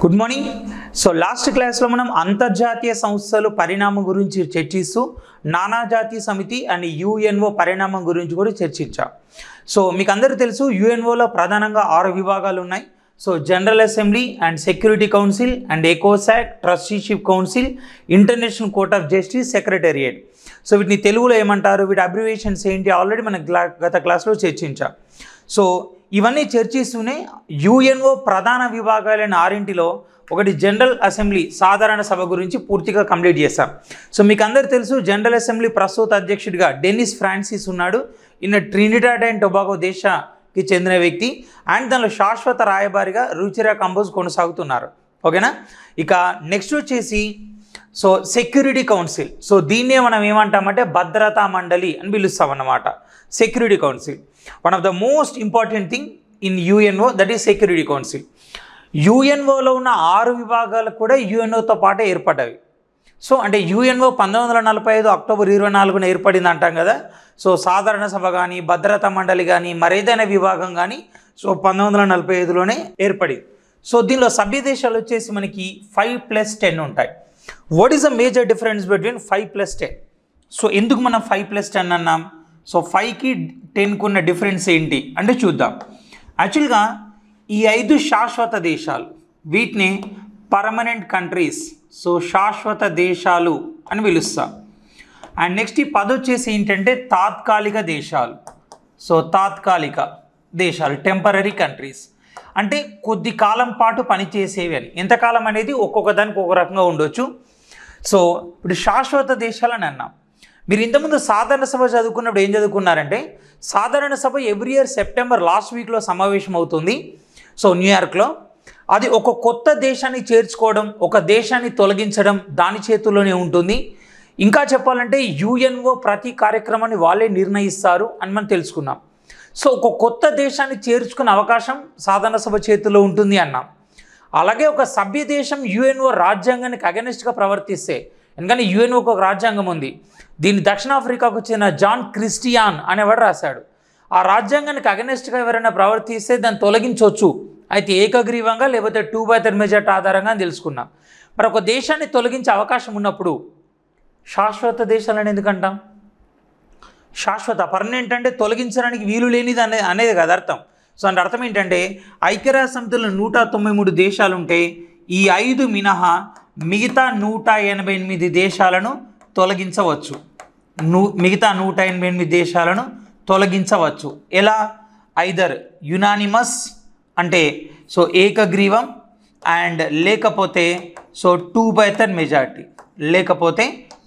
Good morning. So last క్లాస్లో మనం అంతర్జాతీయ సంస్థలు పరిణామం గురించి చర్చిస్తూ నానాజాతీయ సమితి అండ్ యుఎన్ఓ పరిణామం గురించి కూడా చర్చించాం. సో మీకు అందరికీ తెలుసు యుఎన్ఓలో ప్రధానంగా 6 విభాగాలు ఉన్నాయి. So general assembly and security council and ఎకోసాక్, trusteeship council, international court of justice, secretariat. So వీటిని తెలుగులో ఏమంటారు, వీటి అబ్రివేషన్స్ ఏంటి ఆల్రెడీ మనం గత క్లాస్లో చర్చించాం. సో ఇవన్నీ చర్చిస్తూనే యుఎన్ఓ ప్రధాన విభాగాలైన 6 ఒకటి జనరల్ అసెంబ్లీ సాధారణ సభ గురించి పూర్తిగా కంప్లీట్ చేస్తాం. సో మీకు అందరు తెలుసు జనరల్ అసెంబ్లీ ప్రస్తుత అధ్యక్షుడిగా డెనిస్ ఫ్రాన్సిస్ ఉన్నాడు. ఈయన ట్రినిడాడ్ అండ్ టొబాగో దేశానికి చెందిన వ్యక్తి అండ్ దానిలో శాశ్వత రాయబారిగా రుచిరా కంబోజ్ కొనసాగుతున్నారు. ఓకేనా. ఇక నెక్స్ట్ వచ్చేసి సో సెక్యూరిటీ కౌన్సిల్. సో దీన్నే మనం ఏమంటామంటే భద్రతా మండలి అని పిలుస్తాం అన్నమాట. Security council one of the most important thing in UNO, that is security council. యుఎన్ఓలో ఉన్న 6 విభాగాలు కూడా యుఎన్ఓతో పాటే ఏర్పడ్డవి. సో అంటే యుఎన్ఓ 1945 అక్టోబర్ 24న ఏర్పడింది అంటాం కదా. సో సాధారణ సభ కానీ భద్రతా మండలి కానీ మరేదైనా విభాగం కానీ సో 1945లోనే ఏర్పడింది. సో దీనిలో సభ్య దేశాలు వచ్చేసి మనకి 5+10 ఉంటాయి. What is the major difference between 5+10? So ఎందుకు మనం 5+10 అన్నాం? సో 5కి 10కు ఉన్న డిఫరెన్స్ ఏంటి అంటే చూద్దాం. యాక్చువల్గా ఈ 5 శాశ్వత దేశాలు, వీటిని పర్మనెంట్ కంట్రీస్, సో శాశ్వత దేశాలు అని పిలుస్తాం. అండ్ నెక్స్ట్ ఈ 10 వచ్చేసి ఏంటంటే తాత్కాలిక దేశాలు. సో తాత్కాలిక దేశాలు, టెంపరరీ కంట్రీస్, అంటే కొద్ది కాలం పాటు పనిచేసేవి అని. ఎంతకాలం అనేది ఒక్కొక్క దానికి ఒక రకంగా ఉండొచ్చు. సో ఇప్పుడు శాశ్వత దేశాలని అన్నాం. మీరు ఇంతకుముందు సాధారణ సభ చదువుకున్నప్పుడు ఏం చదువుకున్నారంటే సాధారణ సభ ఎవ్రీ ఇయర్ సెప్టెంబర్ లాస్ట్ వీక్లో సమావేశం అవుతుంది. సో న్యూయార్క్లో అది ఒక కొత్త దేశాన్ని చేర్చుకోవడం, ఒక దేశాన్ని తొలగించడం దాని చేతుల్లోనే ఉంటుంది. ఇంకా చెప్పాలంటే యుఎన్ఓ ప్రతి కార్యక్రమాన్ని వాళ్ళే నిర్ణయిస్తారు అని మనం తెలుసుకున్నాం. సో ఒక కొత్త దేశాన్ని చేర్చుకునే అవకాశం సాధారణ సభ చేతుల్లో ఉంటుంది అన్నాం. అలాగే ఒక సభ్య దేశం యుఎన్ఓ రాజ్యాంగానికి అగెనిస్ట్గా ప్రవర్తిస్తే, ఎందుకంటే యుఎన్ఓకి ఒక రాజ్యాంగం ఉంది, దీన్ని దక్షిణాఫ్రికాకు చెందిన జాన్ క్రిస్టియాన్ అనేవాడు రాశాడు. ఆ రాజ్యాంగానికి అగెనిస్ట్గా ఎవరైనా ప్రవర్తిస్తే దాన్ని తొలగించవచ్చు, అయితే ఏకగ్రీవంగా లేకపోతే 2/3 మెజార్టీ ఆధారంగా అని తెలుసుకున్నాం. మరి ఒక దేశాన్ని తొలగించే అవకాశం ఉన్నప్పుడు శాశ్వత దేశాలని ఎందుకంటాం? శాశ్వత పర్మనెంట్ అంటే తొలగించడానికి వీలు లేనిది అనేది కదా అర్థం. సో అంటే అర్థం ఏంటంటే ఐక్యరాజ్య సమితిలో 193 దేశాలు ఉంటే ఈ 5 మినహా మిగతా 188 దేశాలను తొలగించవచ్చు. మిగతా 188 దేశాలను తొలగించవచ్చు. ఎలా? ఐదర్ యునానిమస్ అంటే సో ఏకగ్రీవం, అండ్ లేకపోతే సో 2/3 మెజారిటీ, లేకపోతే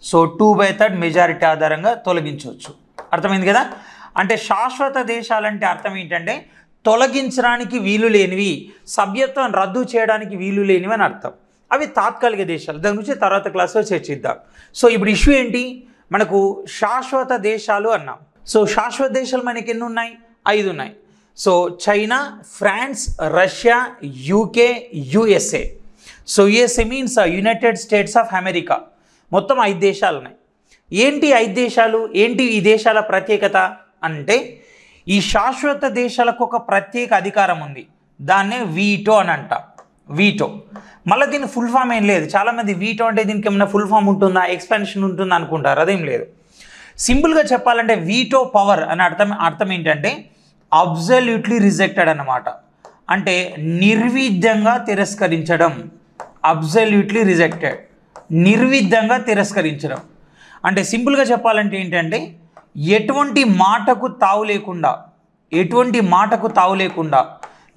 సో 2/3 మెజారిటీ ఆధారంగా తొలగించవచ్చు. అర్థమైంది కదా. అంటే శాశ్వత దేశాలంటే అర్థం ఏంటంటే తొలగించడానికి వీలు లేనివి, సభ్యత్వం రద్దు చేయడానికి వీలు లేనివి అని అర్థం. అవి తాత్కాలిక దేశాలు. దాని గురించి తర్వాత క్లాస్లో చర్చిద్దాం. సో ఇప్పుడు ఇష్యూ ఏంటి, మనకు శాశ్వత దేశాలు అన్నాం. సో శాశ్వత దేశాలు మనకి ఎన్ని ఉన్నాయి? 5 ఉన్నాయి. So China, France, Russia, UK, USA. So USA means United States of America. మొత్తం 5 దేశాలు ఉన్నాయి. ఏంటి 5 దేశాలు? ఏంటి ఈ దేశాల ప్రత్యేకత అంటే ఈ శాశ్వత దేశాలకు ఒక ప్రత్యేక అధికారం ఉంది, దాన్నే వీటో అని అంట. వీటో మళ్ళీ దీని ఫుల్ ఫామ్ ఏం లేదు. చాలామంది వీటో అంటే దీనికి ఏమైనా ఫుల్ ఫామ్ ఉంటుందా, ఎక్స్పాన్షన్ ఉంటుందా అనుకుంటారు. అదేం లేదు. సింపుల్గా చెప్పాలంటే వీటో పవర్ అని అర్థం ఏంటంటే అబ్సల్యూట్లీ రిజెక్టెడ్ అన్నమాట. అంటే నిర్విద్యంగా తిరస్కరించడం. అబ్సల్యూట్లీ రిజెక్టెడ్, నిర్విద్యంగా తిరస్కరించడం. అంటే సింపుల్గా చెప్పాలంటే ఏంటంటే ఎటువంటి మాటకు తావు లేకుండా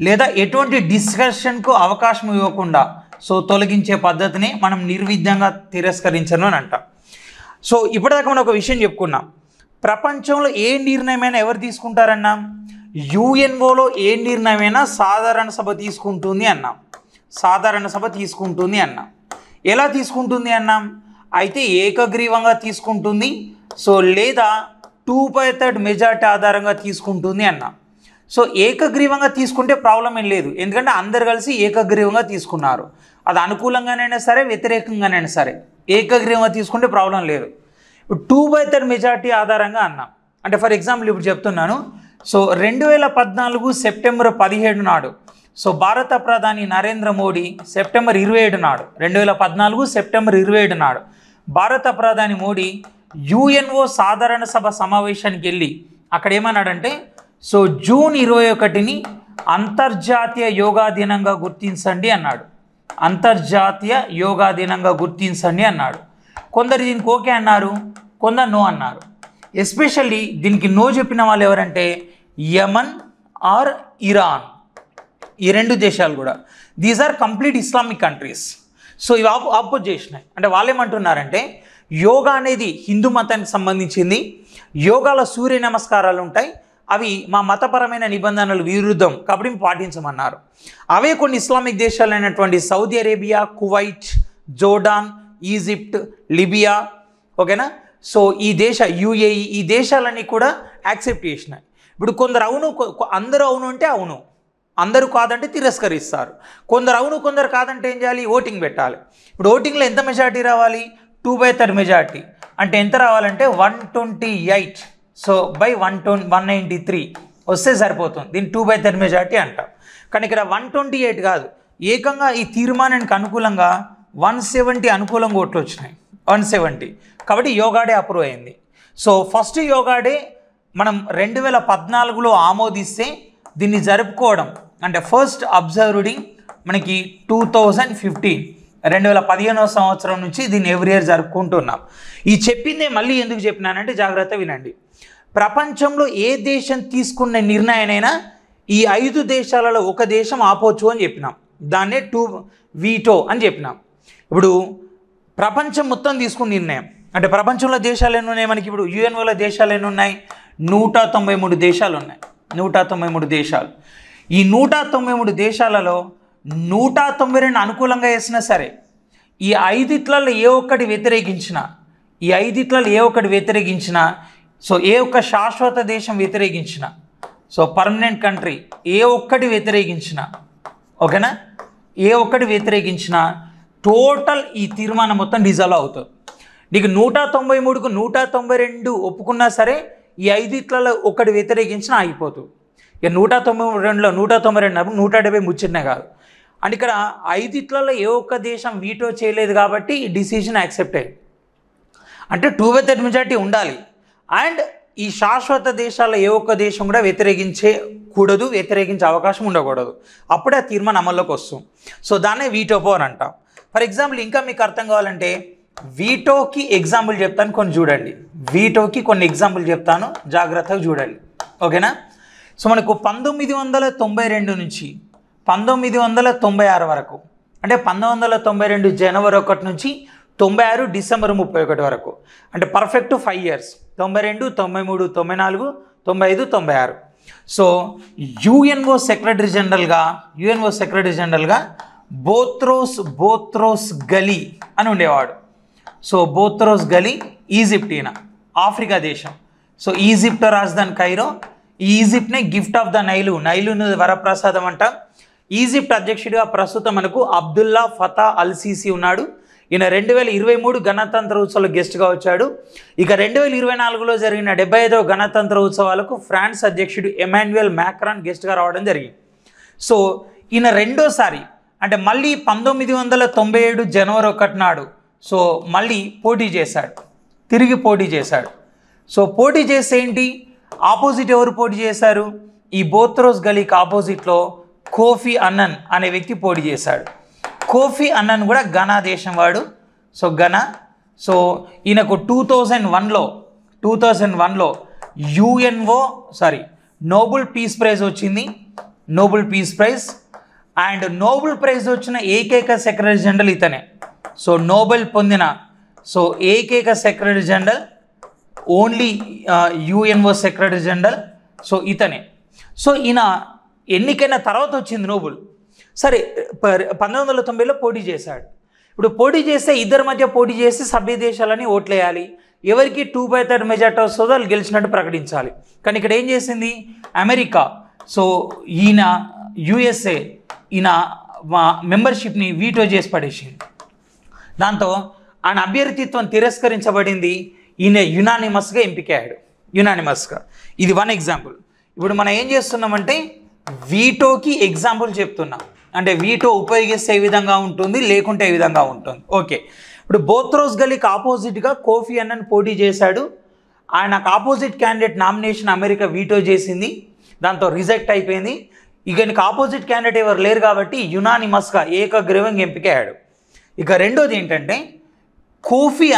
లేదా ఎటువంటి డిస్కషన్కు అవకాశం ఇవ్వకుండా సో తొలగించే పద్ధతిని మనం నిర్విద్యంగా తిరస్కరించను అని అంటాం. సో ఇప్పటిదాకా మనం ఒక విషయం చెప్పుకున్నాం. ప్రపంచంలో ఏ నిర్ణయమైనా ఎవరు తీసుకుంటారన్నాం? యుఎన్ఓలో ఏ నిర్ణయమైనా సాధారణ సభ తీసుకుంటుంది అన్నాం. సాధారణ సభ తీసుకుంటుంది అన్నాం. ఎలా తీసుకుంటుంది అన్నాం? అయితే ఏకగ్రీవంగా తీసుకుంటుంది, సో లేదా 2/3 మెజార్టీ ఆధారంగా తీసుకుంటుంది అన్నాం. సో ఏకగ్రీవంగా తీసుకుంటే ప్రాబ్లం ఏం లేదు, ఎందుకంటే అందరు కలిసి ఏకగ్రీవంగా తీసుకున్నారు. అది అనుకూలంగానైనా సరే వ్యతిరేకంగానైనా సరే ఏకగ్రీవంగా తీసుకుంటే ప్రాబ్లం లేదు. 2/3 మెజార్టీ ఆధారంగా అన్నాం. అంటే ఫర్ ఎగ్జాంపుల్ ఇప్పుడు చెప్తున్నాను. సో 2014 సెప్టెంబర్ 17 నాడు సో భారత ప్రధాని నరేంద్ర మోడీ సెప్టెంబర్ 27 నాడు 2014 సెప్టెంబర్ 27 నాడు భారత ప్రధాని మోడీ యుఎన్ఓ సాధారణ సభ సమావేశానికి వెళ్ళి అక్కడ ఏమన్నాడంటే సో జూన్ 21ని అంతర్జాతీయ యోగా దినంగా గుర్తించండి అన్నాడు. అంతర్జాతీయ యోగా దినంగా గుర్తించండి అన్నాడు. కొందరు దీనికి ఓకే అన్నారు, కొందరు నో అన్నారు. ఎస్పెషల్లీ దీనికి నో చెప్పిన వాళ్ళు ఎవరంటే యమన్ ఆర్ ఇరాన్. ఈ రెండు దేశాలు కూడా these are complete Islamic countries. So ఇవి ఆపోజ్ చేసినాయి. అంటే వాళ్ళు ఏమంటున్నారంటే యోగా అనేది హిందూ మతానికి సంబంధించింది, యోగాలో సూర్య నమస్కారాలు ఉంటాయి, అవి మా మతపరమైన నిబంధనలు విరుద్ధం కాబట్టి మేము పాటించమన్నారు. అవే కొన్ని ఇస్లామిక్ దేశాలైనటువంటి Saudi Arabia, Kuwait, Jordan, Egypt, Libya, ఓకేనా. సో ఈ యుఏఈ ఈ దేశాలన్నీ కూడా యాక్సెప్ట్ చేసినాయి. ఇప్పుడు కొందరు అవును, అందరూ అవును అంటే అవును, అందరూ కాదంటే తిరస్కరిస్తారు. కొందరు అవును కొందరు కాదంటే ఏం చేయాలి, ఓటింగ్ పెట్టాలి. ఇప్పుడు ఓటింగ్లో ఎంత మెజార్టీ రావాలి, 2/3 మెజార్టీ. అంటే ఎంత రావాలంటే 128 సో బై 193 వస్తే సరిపోతుంది. దీన్ని 2/3 మెజార్టీ అంటాం. కానీ ఇక్కడ 128 కాదు, ఏకంగా ఈ తీర్మానానికి అనుకూలంగా 170 అనుకూలంగా ఓట్లు వచ్చినాయి. 170 కాబట్టి యోగా డే అప్రూవ్ అయింది. సో ఫస్ట్ యోగా డే మనం 2014లో ఆమోదిస్తే దీన్ని జరుపుకోవడం అంటే ఫస్ట్ అబ్జర్వ్డ్ మనకి 2015 సంవత్సరం నుంచి దీన్ని ఎవ్రీ ఇయర్ జరుపుకుంటున్నాం. ఈ చెప్పిందే మళ్ళీ ఎందుకు చెప్పినానంటే జాగ్రత్త వినండి. ప్రపంచంలో ఏ దేశం తీసుకున్న నిర్ణయానైనా ఈ 5 దేశాలలో ఒక దేశం ఆపొచ్చు అని చెప్పినాం. దాన్నే 2 వీటో అని చెప్పినాం. ఇప్పుడు ప్రపంచం మొత్తం తీసుకున్న నిర్ణయం అంటే ప్రపంచంలో దేశాలు ఎన్ని ఉన్నాయి మనకి, ఇప్పుడు యుఎన్ఓలో దేశాలు ఎన్ని ఉన్నాయి, 193 దేశాలు ఉన్నాయి. 193 దేశాలు. ఈ 193 దేశాలలో 192 అనుకూలంగా వేసినా సరే ఈ 5 ఏ ఒక్కటి వ్యతిరేకించినా సో ఏ ఒక్క శాశ్వత దేశం వ్యతిరేకించిన, సో పర్మనెంట్ కంట్రీ ఏ ఒక్కటి వ్యతిరేకించిన, ఓకేనా, ఏ ఒక్కటి వ్యతిరేకించిన టోటల్ ఈ తీర్మానం మొత్తం డిజాల్వ్ అవుతుంది. నీకు 193కు 192 ఒప్పుకున్నా సరే ఈ 5 ఒకటి వ్యతిరేకించిన ఆగిపోతుంది. ఇక 192లో 192 170 ముచ్చటనే కాదు. అండ్ ఇక్కడ 5 ఏ ఒక్క దేశం వీటో చేయలేదు కాబట్టి ఈ డిసిజన్ యాక్సెప్ట్ అయ్యింది. అంటే 2/3 మెజార్టీ ఉండాలి. అండ్ ఈ శాశ్వత దేశాల ఏ ఒక్క దేశం కూడా వ్యతిరేకించే అవకాశం ఉండకూడదు. అప్పుడే ఆ తీర్మానం అమల్లోకి వస్తుంది. సో దాన్నే వీటో పవర్ అంటాం. ఫర్ ఎగ్జాంపుల్ ఇంకా మీకు అర్థం కావాలంటే వీటోకి ఎగ్జాంపుల్ చెప్తాను, కొన్ని చూడండి. వీటోకి కొన్ని ఎగ్జాంపుల్ చెప్తాను, జాగ్రత్తగా చూడండి, ఓకేనా. సో మనకు 1992 నుంచి 1996 వరకు అంటే 1992 జనవరి 1 నుంచి 96 డిసెంబర్ 31 వరకు అంటే perfect 5 years 92, 93, 94, 95, 96. So UNO secretary జనరల్గా బోత్రోస్ గలీ అని ఉండేవాడు. సో బోత్రోస్ గలీ ఈజిప్ట్, ఈయన ఆఫ్రికా దేశం. సో ఈజిప్ట్ రాజధాని కైరో. ఈ ఈజిప్ట్నే గిఫ్ట్ ఆఫ్ ద నైలును వరప్రసాదం అంట. ఈజిప్ట్ అధ్యక్షుడిగా ప్రస్తుతం మనకు అబ్దుల్లా ఫతా అల్ సీసీ ఉన్నాడు. ఈయన 2023 గణతంత్ర ఉత్సవాలు గెస్ట్గా వచ్చాడు. ఇక 2024లో జరిగిన 75వ గణతంత్ర ఉత్సవాలకు ఫ్రాన్స్ అధ్యక్షుడు ఎమాన్యుయల్ మ్యాక్రాన్ గెస్ట్గా రావడం జరిగింది. సో ఈయన రెండోసారి అంటే మళ్ళీ 1997 జనవరి 1 నాడు సో మళ్ళీ తిరిగి పోటీ చేశాడు. సో పోటీ చేస్తే ఏంటి, ఆపోజిట్ ఎవరు పోటీ చేశారు, ఈ బోత్రోస్ గలీకి ఆపోజిట్లో కోఫీ అన్నన్ అనే వ్యక్తి పోటీ చేశాడు. కోఫీ అన్నన్ కూడా ఘనా దేశం వాడు. So Ghana. సో ఈయనకు 2001లో నోబెల్ పీస్ ప్రైజ్ వచ్చింది. అండ్ నోబెల్ ప్రైజ్ వచ్చిన ఏకైక సెక్రటరీ జనరల్ ఇతనే. సో నోబెల్ పొందిన ఏకైక secretary general, only UNO secretary general so ఇతనే. సో ఈయన ఎన్నికైన తర్వాత వచ్చింది నోబెల్. సరే 1990లో పోటీ చేశాడు. ఇప్పుడు పోటీ చేస్తే ఇద్దరి మధ్య పోటీ చేసి సభ్య దేశాలని ఓట్లేయాలి. ఎవరికి 2/3 మెజార్టీ వస్తుందో వాళ్ళు గెలిచినట్టు ప్రకటించాలి. కానీ ఇక్కడ ఏం చేసింది అమెరికా, సో ఈయన యుఎస్ఏ ఈయన మెంబర్షిప్ని వీటో చేసి పడేసింది. దాంతో ఆయన అభ్యర్థిత్వం తిరస్కరించబడింది. ఈయన యునానిమస్గా ఎంపికయ్యాడు. ఇది 1 ఎగ్జాంపుల్. ఇప్పుడు మనం ఏం చేస్తున్నామంటే వీటోకి ఎగ్జాంపుల్ చెప్తున్నా, అంటే వీటో ఉపయోగిస్తే ఏ విధంగా ఉంటుంది, లేకుంటే ఏ విధంగా ఉంటుంది. ఓకే, ఇప్పుడు బోత్రోస్ గలీకి ఆపోజిట్గా కోఫీ అన్నన్ పోటీ చేశాడు. ఆయనకు opposite candidate nomination America veto చేసింది, దాంతో రిజెక్ట్ అయిపోయింది. ఇక నీకు ఆపోజిట్ క్యాండిడేట్ ఎవరు లేరు కాబట్టి యునానిమస్గా ఏకగ్రీవంగా ఎంపికయ్యాడు. ఇక రెండోది ఏంటంటే కోఫీ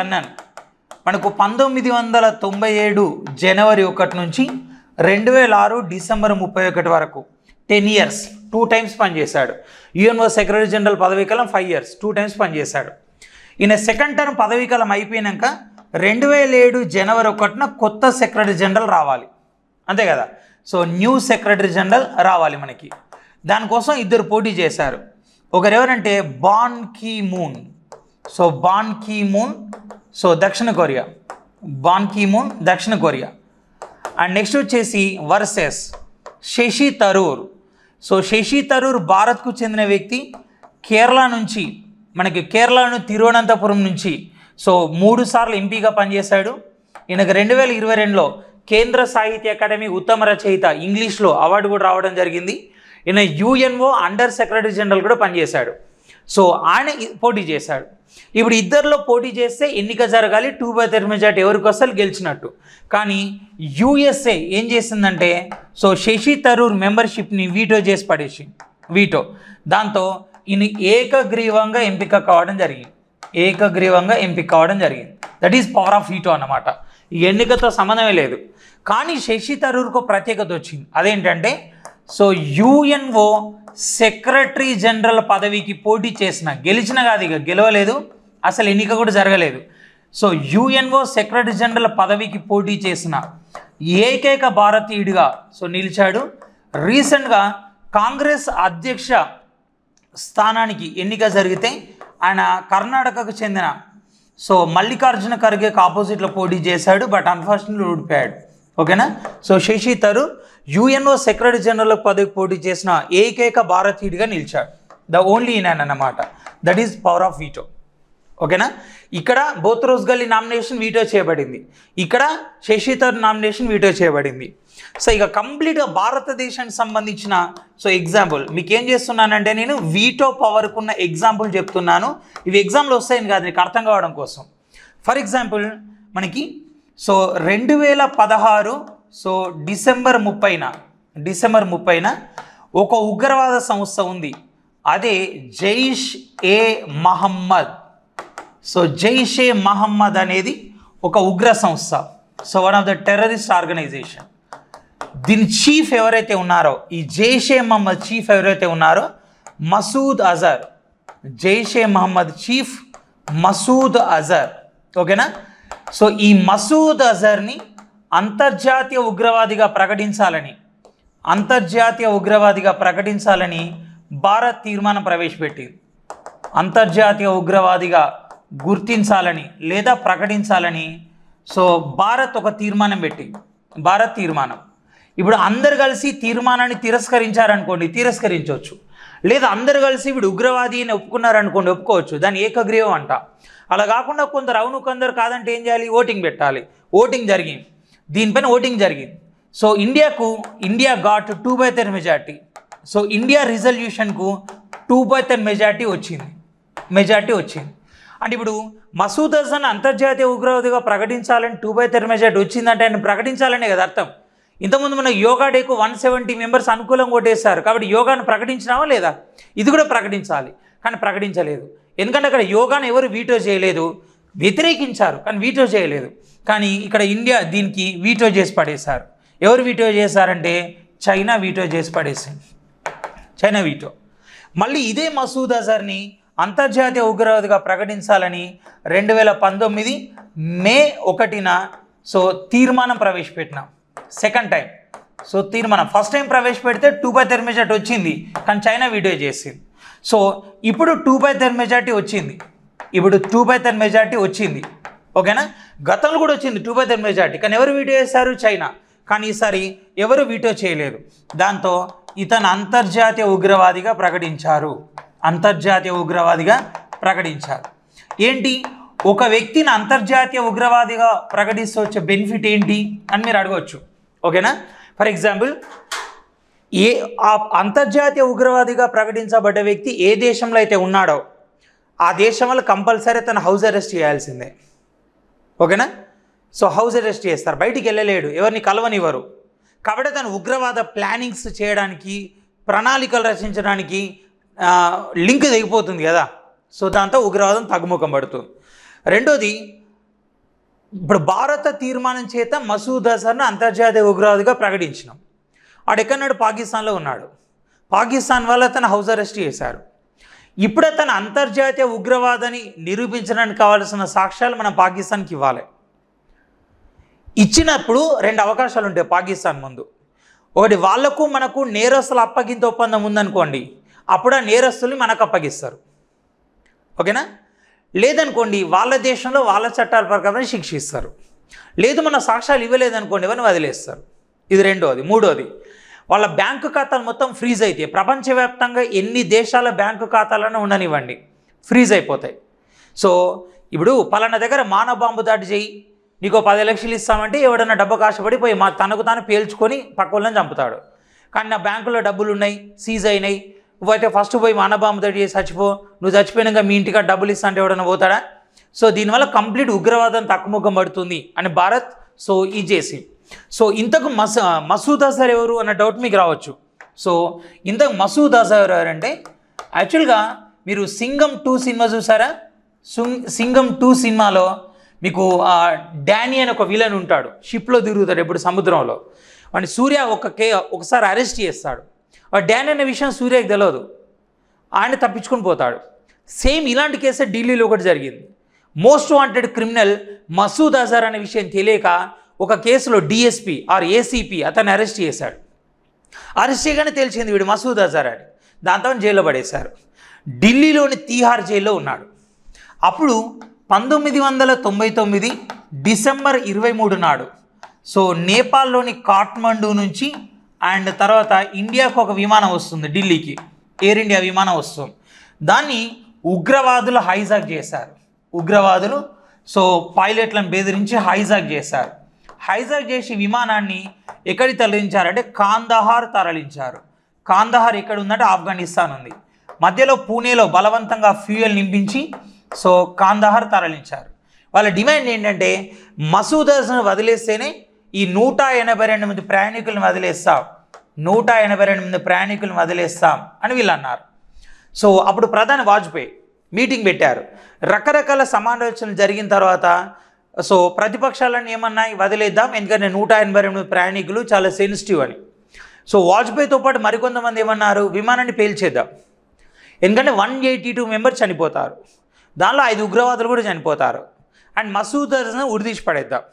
అన్నన్ మనకు 1997 జనవరి 1 నుంచి 2006 డిసెంబర్ 31 వరకు 10 years 2 times పనిచేశాడు. యుఎన్ఓ సెక్రటరీ జనరల్ పదవీకాలం 5 years 2 times పనిచేశాడు. ఈయన సెకండ్ టర్మ్ పదవీకాలం అయిపోయినాక 2007 జనవరి 1న కొత్త సెక్రటరీ జనరల్ రావాలి, అంతే కదా. సో న్యూ సెక్రటరీ జనరల్ రావాలి మనకి. దానికోసం ఇద్దరు పోటీ చేశారు. ఒకరు ఎవరంటే బాన్ కీ మూన్. సో దక్షిణ కొరియా, దక్షిణ కొరియా. అండ్ నెక్స్ట్ వచ్చేసి వర్సెస్ శశి థరూర్. సో శశి థరూర్ భారత్కు చెందిన వ్యక్తి. కేరళ నుంచి, మనకి కేరళను తిరువనంతపురం నుంచి 3 సార్లు ఎంపీగా పనిచేశాడు. ఈయనకు 2022లో కేంద్ర సాహిత్య అకాడమీ ఉత్తమ రచయిత ఇంగ్లీష్లో అవార్డు కూడా రావడం జరిగింది. ఈయన యుఎన్ఓ అండర్ సెక్రటరీ జనరల్ కూడా పనిచేశాడు. సో ఆయన పోటీ చేశాడు. ఇప్పుడు ఇద్దరిలో పోటీ చేస్తే ఎన్నిక జరగాలి, 2/3 మెజార్టీ ఎవరికి వస్తే గెలిచినట్టు. కానీ యుఎస్ఏ ఏం చేసిందంటే శశి థరూర్ మెంబర్షిప్ని వీటో చేసి పడేసి దాంతో ఈయన ఏకగ్రీవంగా ఎంపిక కావడం జరిగింది. That is power of veto అన్నమాట. ఈ ఎన్నికతో సంబంధమే లేదు. కానీ శశి థరూర్కు ప్రత్యేకత వచ్చింది. అదేంటంటే యుఎన్ఓ సెక్రటరీ జనరల్ పదవికి పోటీ చేసిన, గెలిచిన కాదు, ఇక గెలవలేదు, అసలు ఎన్నిక కూడా జరగలేదు. యుఎన్ఓ సెక్రటరీ జనరల్ పదవికి పోటీ చేసిన ఏకైక భారతీయుడిగా నిలిచాడు. రీసెంట్గా కాంగ్రెస్ అధ్యక్ష స్థానానికి ఎన్నిక జరిగితే ఆయన కర్ణాటకకు చెందిన మల్లికార్జున ఖర్గేకి ఆపోజిట్లో పోటీ చేశాడు, బట్ అన్ఫార్చునేట్లీ ఓడిపోయాడు. ఓకేనా. Shashi Tharoor UNO secretary general పదవికి పోటీ చేసిన ఏకైక భారతీయుడిగా నిలిచాడు. ద ఓన్లీ ఇన్ అన్నమాట. That is power of veto. ఓకేనా. ఇక్కడ బోత్రోస్ గల్లీ నామినేషన్ వీటో చేయబడింది, ఇక్కడ శశి థరూర్ నామినేషన్ వీటో చేయబడింది. ఇక కంప్లీట్గా భారతదేశానికి సంబంధించిన ఎగ్జాంపుల్ మీకు ఏం చేస్తున్నానంటే నేను వీటో పవర్కున్న ఎగ్జాంపుల్ చెప్తున్నాను. ఇవి ఎగ్జామ్లో వస్తాయని కాదు, నీకు అర్థం కావడం కోసం. ఫర్ ఎగ్జాంపుల్ మనకి 2016 డిసెంబర్ 30న ఒక ఉగ్రవాద సంస్థ ఉంది, అదే జైష్ ఏ మహమ్మద్. జైష్ ఏ మహమ్మద్ అనేది ఒక ఉగ్ర సంస్థ. One of the terrorist organisation. దీని చీఫ్ ఎవరైతే ఉన్నారో, ఈ జైష్ ఏ మహమ్మద్ చీఫ్ ఎవరైతే ఉన్నారో మసూద్ అజర్. జైష్ ఏ మహమ్మద్ చీఫ్ మసూద్ అజర్. ఓకేనా. ఈ మసూద్ అజర్ని అంతర్జాతీయ ఉగ్రవాదిగా ప్రకటించాలని భారత్ తీర్మానం ప్రవేశపెట్టింది. అంతర్జాతీయ ఉగ్రవాదిగా గుర్తించాలని లేదా ప్రకటించాలని భారత్ ఒక తీర్మానం పెట్టింది. భారత్ తీర్మానం. ఇప్పుడు అందరు కలిసి తీర్మానాన్ని తిరస్కరించారనుకోండి, తిరస్కరించవచ్చు. లేదా అందరు కలిసి ఇప్పుడు ఉగ్రవాది అని ఒప్పుకున్నారనుకోండి, ఒప్పుకోవచ్చు. దాన్ని ఏకగ్రీవం అంట. అలా కాకుండా కొందరు అవును కొందరు కాదంటే ఏం చేయాలి? ఓటింగ్ పెట్టాలి. ఓటింగ్ జరిగింది, దీనిపైన ఓటింగ్ జరిగింది. India got 2/3 majority. ఇండియా రిజల్యూషన్కు 2/3 మెజార్టీ వచ్చింది. అంటే ఇప్పుడు మసూద్ అజర్ని అంతర్జాతీయ ఉగ్రవాదిగా ప్రకటించాలని 2/3 మెజార్టీ వచ్చిందంటే ఆయన ప్రకటించాలనే కదా అర్థం. ఇంతకుముందు మన యోగా డేకు 170 మెంబర్స్ అనుకూలంగా ఓటేశారు, కాబట్టి యోగాను ప్రకటించినావా లేదా? ఇది కూడా ప్రకటించాలి, కానీ ప్రకటించలేదు. ఎందుకంటే అక్కడ యోగాను ఎవరు వీటో చేయలేదు, వ్యతిరేకించారు కానీ వీటో చేయలేదు. కానీ ఇక్కడ ఇండియా దీనికి వీటో చేసి పడేశారు. ఎవరు వీటో చేశారంటే చైనా వీటో చేసి పడేసింది. China veto. మళ్ళీ ఇదే మసూద్ అజర్ని అంతర్జాతీయ ఉగ్రవాదిగా ప్రకటించాలని 2019 మే 1న తీర్మానం ప్రవేశపెట్టినాం. సెకండ్ టైం తీర్మానం. ఫస్ట్ టైం ప్రవేశపెడితే 2/3 మెజార్టీ వచ్చింది, కానీ చైనా వీటో చేసింది. ఇప్పుడు 2/3 మెజార్టీ వచ్చింది. ఓకేనా. గతంలో కూడా వచ్చింది 2/3 మెజార్టీ, కానీ ఎవరు వీటో చేశారు? చైనా. కానీ ఈసారి ఎవరు వీటో చేయలేదు. దాంతో ఇతను అంతర్జాతీయ ఉగ్రవాదిగా ప్రకటించారు. ఏంటి, ఒక వ్యక్తిని అంతర్జాతీయ ఉగ్రవాదిగా ప్రకటిస్తే వచ్చే బెనిఫిట్ ఏంటి అని మీరు అడగవచ్చు. ఓకేనా. ఫర్ ఎగ్జాంపుల్ ఆ అంతర్జాతీయ ఉగ్రవాదిగా ప్రకటించబడ్డ వ్యక్తి ఏ దేశంలో అయితే ఉన్నాడో ఆ దేశంలో కంపల్సరీ తన హౌస్ అరెస్ట్ చేయాల్సిందే. ఓకేనా? సో హౌస్ అరెస్ట్ చేస్తారు, బయటికి వెళ్ళలేడు, ఎవరిని కలవనివ్వరు. కాబట్టి తను ఉగ్రవాద ప్లానింగ్స్ చేయడానికి, ప్రణాళికలు రచించడానికి లింక్ తెగిపోతుంది కదా. సో దాంతో ఉగ్రవాదం తగ్గుముఖం పడుతుంది. రెండోది, ఇప్పుడు భారత తీర్మానం చేత మసూద్ అజర్ను అంతర్జాతీయ ఉగ్రవాదిగా ప్రకటించినాం. వాడు ఎక్కడున్నాడు? పాకిస్తాన్లో ఉన్నాడు. పాకిస్తాన్ వల్ల తన హౌస్ అరెస్ట్ చేశారు. ఇప్పుడు అతను అంతర్జాతీయ ఉగ్రవాదని నిరూపించడానికి కావాల్సిన సాక్ష్యాలు మనం పాకిస్తాన్కి ఇవ్వాలి. ఇచ్చినప్పుడు రెండు అవకాశాలు ఉంటాయి పాకిస్తాన్ ముందు. ఒకటి, వాళ్లకు మనకు నేరస్తుల అప్పగింత ఒప్పందం ఉందనుకోండి, అప్పుడు ఆ నేరస్తుల్ని మనకు అప్పగిస్తారు. ఓకేనా? లేదనుకోండి, వాళ్ళ దేశంలో వాళ్ళ చట్టాల ప్రకారం శిక్షిస్తారు. లేదు మన సాక్ష్యాలు ఇవ్వలేదనుకోండి, ఎవరిని వదిలేస్తారు. ఇది రెండోది. మూడోది, వాళ్ళ బ్యాంకు ఖాతాలు మొత్తం ఫ్రీజ్ అయితే, ప్రపంచవ్యాప్తంగా ఎన్ని దేశాల బ్యాంకు ఖాతాలను ఉండనివ్వండి, ఫ్రీజ్ అయిపోతాయి. సో ఇప్పుడు పలానా దగ్గర మానవ బాంబు దాడి చేయి, నీకు 10 లక్షలు ఇస్తామంటే ఎవడన్నా డబ్బు కాశపడి పోయి తనకు తాను పేల్చుకొని పక్క వాళ్ళని చంపుతాడు. కానీ నా బ్యాంకులో డబ్బులు ఉన్నాయి, సీజ్ అయినాయి, నువ్వైతే ఫస్ట్ పోయి మానవ బాంబు దాడి చేసి చచ్చిపో, నువ్వు చచ్చిపోయినాక మీ ఇంటికి డబ్బులు ఇస్తా అంటే ఎవడన్నా పోతాడా? సో దీనివల్ల కంప్లీట్ ఉగ్రవాదం తక్కువముఖం పడుతుంది అని భారత్ సో ఇది చేసి. సో ఇంతకు మసూద్ అజర్ ఎవరు అన్న డౌట్ మీకు రావచ్చు. సో ఇంతకు మసూద్ అజర్ ఎవరంటే, యాక్చువల్గా మీరు సింగం 2 సినిమా చూసారా? సింగం 2 సినిమాలో మీకు డానీ అని ఒక విలన్ ఉంటాడు, షిప్లో తిరుగుతాడు ఎప్పుడు సముద్రంలో. వాడిని సూర్య ఒకసారి అరెస్ట్ చేస్తాడు. డానీ అనే విషయం సూర్యకి తెలియదు, ఆయన తప్పించుకొని పోతాడు. సేమ్ ఇలాంటి కేసే ఢిల్లీలో ఒకటి జరిగింది. Most wanted criminal Masood Azhar అనే విషయం తెలియక ఒక కేసులో డిఎస్పీ ఆర్ ఏసీపీ అతన్ని అరెస్ట్ చేశాడు. అరెస్ట్ చేయగానే తెలిసింది వీడు మసూద్ అజర్ అని. దాంతో జైల్లో పడేశారు. ఢిల్లీలోని తీహార్ జైల్లో ఉన్నాడు. అప్పుడు 1999 డిసెంబర్ 23 నాడు సో నేపాల్లోని కాఠ్మండూ నుంచి అండ్ తర్వాత ఇండియాకు ఒక విమానం వస్తుంది, ఢిల్లీకి ఎయిర్ ఇండియా విమానం వస్తుంది. దాన్ని ఉగ్రవాదులు హైజాక్ చేశారు. ఉగ్రవాదులు సో పైలట్లను బెదిరించి హైజాక్ చేశారు. హైజాక్ చేసి విమానాన్ని ఎక్కడికి తరలించారంటే కాందహార్ తరలించారు. కాందహార్ ఎక్కడ ఉందంటే ఆఫ్ఘనిస్తాన్ ఉంది. మధ్యలో పూణేలో బలవంతంగా ఫ్యూయల్ నింపించి సో కాందహార్ తరలించారు. వాళ్ళ డిమాండ్ ఏంటంటే మసూద్ అజర్ను వదిలేస్తేనే ఈ 182 మంది ప్రయాణికులను వదిలేస్తాం, 182 మంది ప్రయాణికులను వదిలేస్తాం అని వీళ్ళు అన్నారు. సో అప్పుడు ప్రధాని వాజ్పేయి మీటింగ్ పెట్టారు. రకరకాల సమాలోచనలు జరిగిన తర్వాత సో ప్రతిపక్షాలను ఏమన్నాయి, వదిలేద్దాం ఎందుకంటే 182 ప్రయాణికులు చాలా సెన్సిటివ్ అని. సో వాజ్పేయితో పాటు మరికొంతమంది ఏమన్నారు, విమానాన్ని పేల్చేద్దాం ఎందుకంటే 182 మెంబర్స్ చనిపోతారు, దానిలో 5 ఉగ్రవాదులు కూడా చనిపోతారు, అండ్ మసూద్ అజర్ను ఉరిదీసి పడేద్దాం.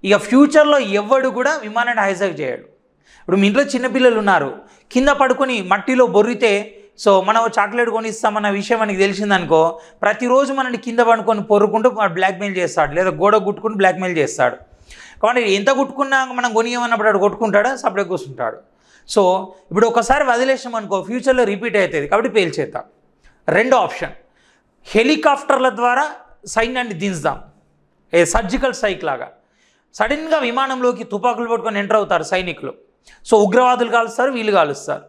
ఇక ఫ్యూచర్లో ఎవడు కూడా విమానాన్ని హైజాక్ చేయడు. ఇప్పుడు మీ ఇంట్లో చిన్నపిల్లలు ఉన్నారు, కింద పడుకొని మట్టిలో బొర్రితే సో మనం చాక్లెట్ కొనిస్తామన్న విషయం మనకి తెలిసిందనుకో, ప్రతిరోజు మనల్ని కింద పడుకొని పొరుకుంటూ బ్లాక్మెయిల్ చేస్తాడు, లేదా గోడ గుట్టుకుని బ్లాక్మెయిల్ చేస్తాడు. కాబట్టి ఎంత గుట్టుకున్నా మనం కొనియమన్నప్పుడు వాడు కొట్టుకుంటాడా, సపరేట్ కూర్చుంటాడు. సో ఇప్పుడు ఒకసారి వదిలేసాం అనుకో, ఫ్యూచర్లో రిపీట్ అవుతుంది. కాబట్టి పేల్చేద్దాం. రెండో ఆప్షన్, హెలికాప్టర్ల ద్వారా సైన్యాన్ని దించుదాం, సర్జికల్ స్ట్రైక్ లాగా. సడన్గా విమానంలోకి తుపాకులు పట్టుకొని ఎంటర్ అవుతారు సైనికులు. సో ఉగ్రవాదులు కాలుస్తారు, వీళ్ళు కాలుస్తారు.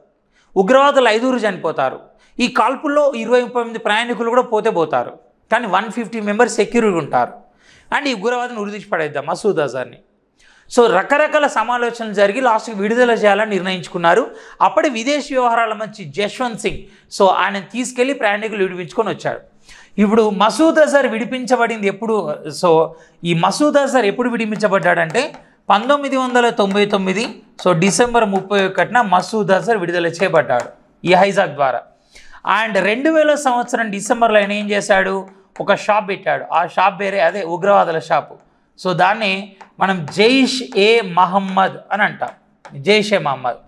ఉగ్రవాదులు 5 చనిపోతారు. ఈ కాల్పుల్లో 20-30 ప్రయాణికులు కూడా పోతారు. కానీ 150 మెంబర్స్ సెక్యూరిటీ ఉంటారు. అండ్ ఈ ఉగ్రవాదిని ఉరిదీసి పడేద్దాం మసూద్ అజర్ని. సో రకరకాల సమాలోచనలు జరిగి లాస్ట్కి విడుదల చేయాలని నిర్ణయించుకున్నారు. అప్పటి విదేశీ వ్యవహారాల మంత్రి జశ్వంత్ సింగ్ సో ఆయన తీసుకెళ్లి ప్రయాణికులు విడిపించుకొని వచ్చాడు. ఇప్పుడు మసూద్ అజర్ విడిపించబడింది ఎప్పుడు? సో ఈ మసూద్ అజర్ ఎప్పుడు విడిపించబడ్డాడంటే 1999 సో డిసెంబర్ 31న మసూద్ అజర్ విడుదల చేయబడ్డాడు ఈ హైజాక్ ద్వారా. అండ్ 2000 సంవత్సరం డిసెంబర్లో ఆయన ఏం చేశాడు, ఒక షాప్ పెట్టాడు. ఆ షాప్ పేరే అదే ఉగ్రవాదుల షాపు. సో దాన్ని మనం జైష్ ఏ మహమ్మద్ అని అంటాం, జైష్ ఏ మహమ్మద్.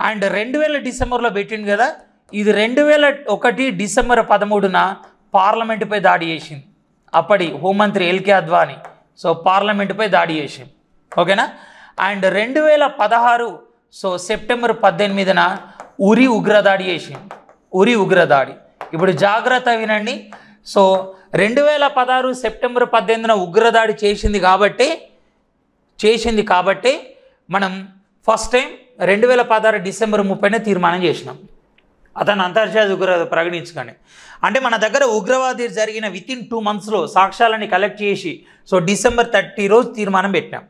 అండ్ 2000 డిసెంబర్లో పెట్టింది కదా, ఇది 2001 డిసెంబర్ 13న పార్లమెంటుపై దాడి చేసింది. అప్పటి హోంమంత్రి ఎల్కే అద్వానీ సో పార్లమెంటుపై దాడి చేసింది. ఓకేనా? అండ్ 2016 సో సెప్టెంబర్ 18న ఉరి ఉగ్రదాడి చేసింది. ఉరి ఉగ్రదాడి. ఇప్పుడు జాగ్రత్త వినండి. సో 2016 సెప్టెంబర్ 18న ఉగ్రదాడి చేసింది కాబట్టి మనం ఫస్ట్ టైం 2016 డిసెంబర్ 30న తీర్మానం చేసినాం. అతను అంతర్జాతీయ ఉగ్రవాద ప్రకటించగానే. అంటే మన దగ్గర ఉగ్రవాది జరిగిన వితిన్ 2 monthsలో సాక్ష్యాలని కలెక్ట్ చేసి డిసెంబర్ 30 రోజు తీర్మానం పెట్టినాం.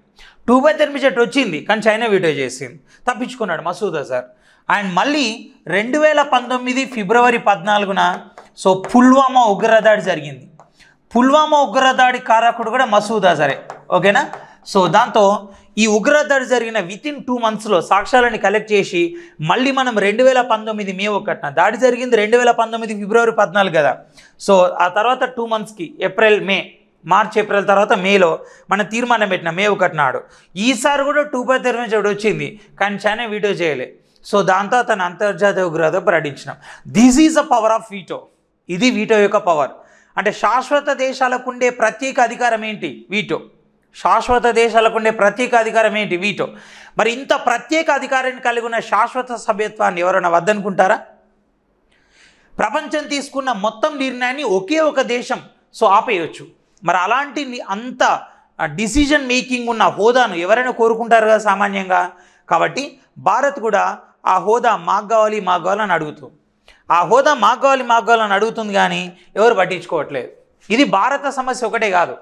2/3 మెజారిటీ వచ్చింది, కానీ చైనా వీటో చేసింది, తప్పించుకున్నాడు మసూద్ అజర్. అండ్ మళ్ళీ 2019 ఫిబ్రవరి 14న పుల్వామా ఉగ్రదాడి జరిగింది. పుల్వామా ఉగ్రదాడి కారకుడు కూడా మసూద్ అజరే. ఓకేనా? దాంతో ఈ ఉగ్రదాడి జరిగిన వితిన్ 2 monthsలో సాక్ష్యాలని కలెక్ట్ చేసి మళ్ళీ మనం 2019 మే 1న, దాడి జరిగింది 2019 ఫిబ్రవరి 14 కదా. ఆ తర్వాత 2 monthsకి మార్చ్ ఏప్రిల్ తర్వాత మేలో మన తీర్మానం పెట్టిన మే 1 నాడు. ఈసారి కూడా 2/3 మెజారిటీ వచ్చింది, కానీ చైనా వీటో చేయలే. దాంతో అతను అంతర్జాతీయ ఉగ్రవాద ప్రకటించినాం. This is a power of veto. ఇది వీటో యొక్క పవర్. అంటే శాశ్వత దేశాలకు ఉండే ప్రత్యేక అధికారం ఏంటి? వీటో. శాశ్వత దేశాలకు ఉండే ప్రత్యేక అధికారం ఏంటి? వీటో. మరి ఇంత ప్రత్యేక అధికారాన్ని కలిగి ఉన్న శాశ్వత సభ్యత్వాన్ని ఎవరైనా వద్దనుకుంటారా? ప్రపంచం తీసుకున్న మొత్తం నిర్ణయాన్ని ఒకే ఒక దేశం ఆపేయచ్చు. మరి అలాంటి అంత డిసిజన్ మేకింగ్ ఉన్న హోదాను ఎవరైనా కోరుకుంటారు కదా సామాన్యంగా. కాబట్టి భారత్ కూడా ఆ హోదా మాకు కావాలని అడుగుతుంది. ఆ హోదా మాకు కావాలని అడుగుతుంది, కానీ ఎవరు పట్టించుకోవట్లేదు. ఇది భారత సమస్య ఒకటే కాదు,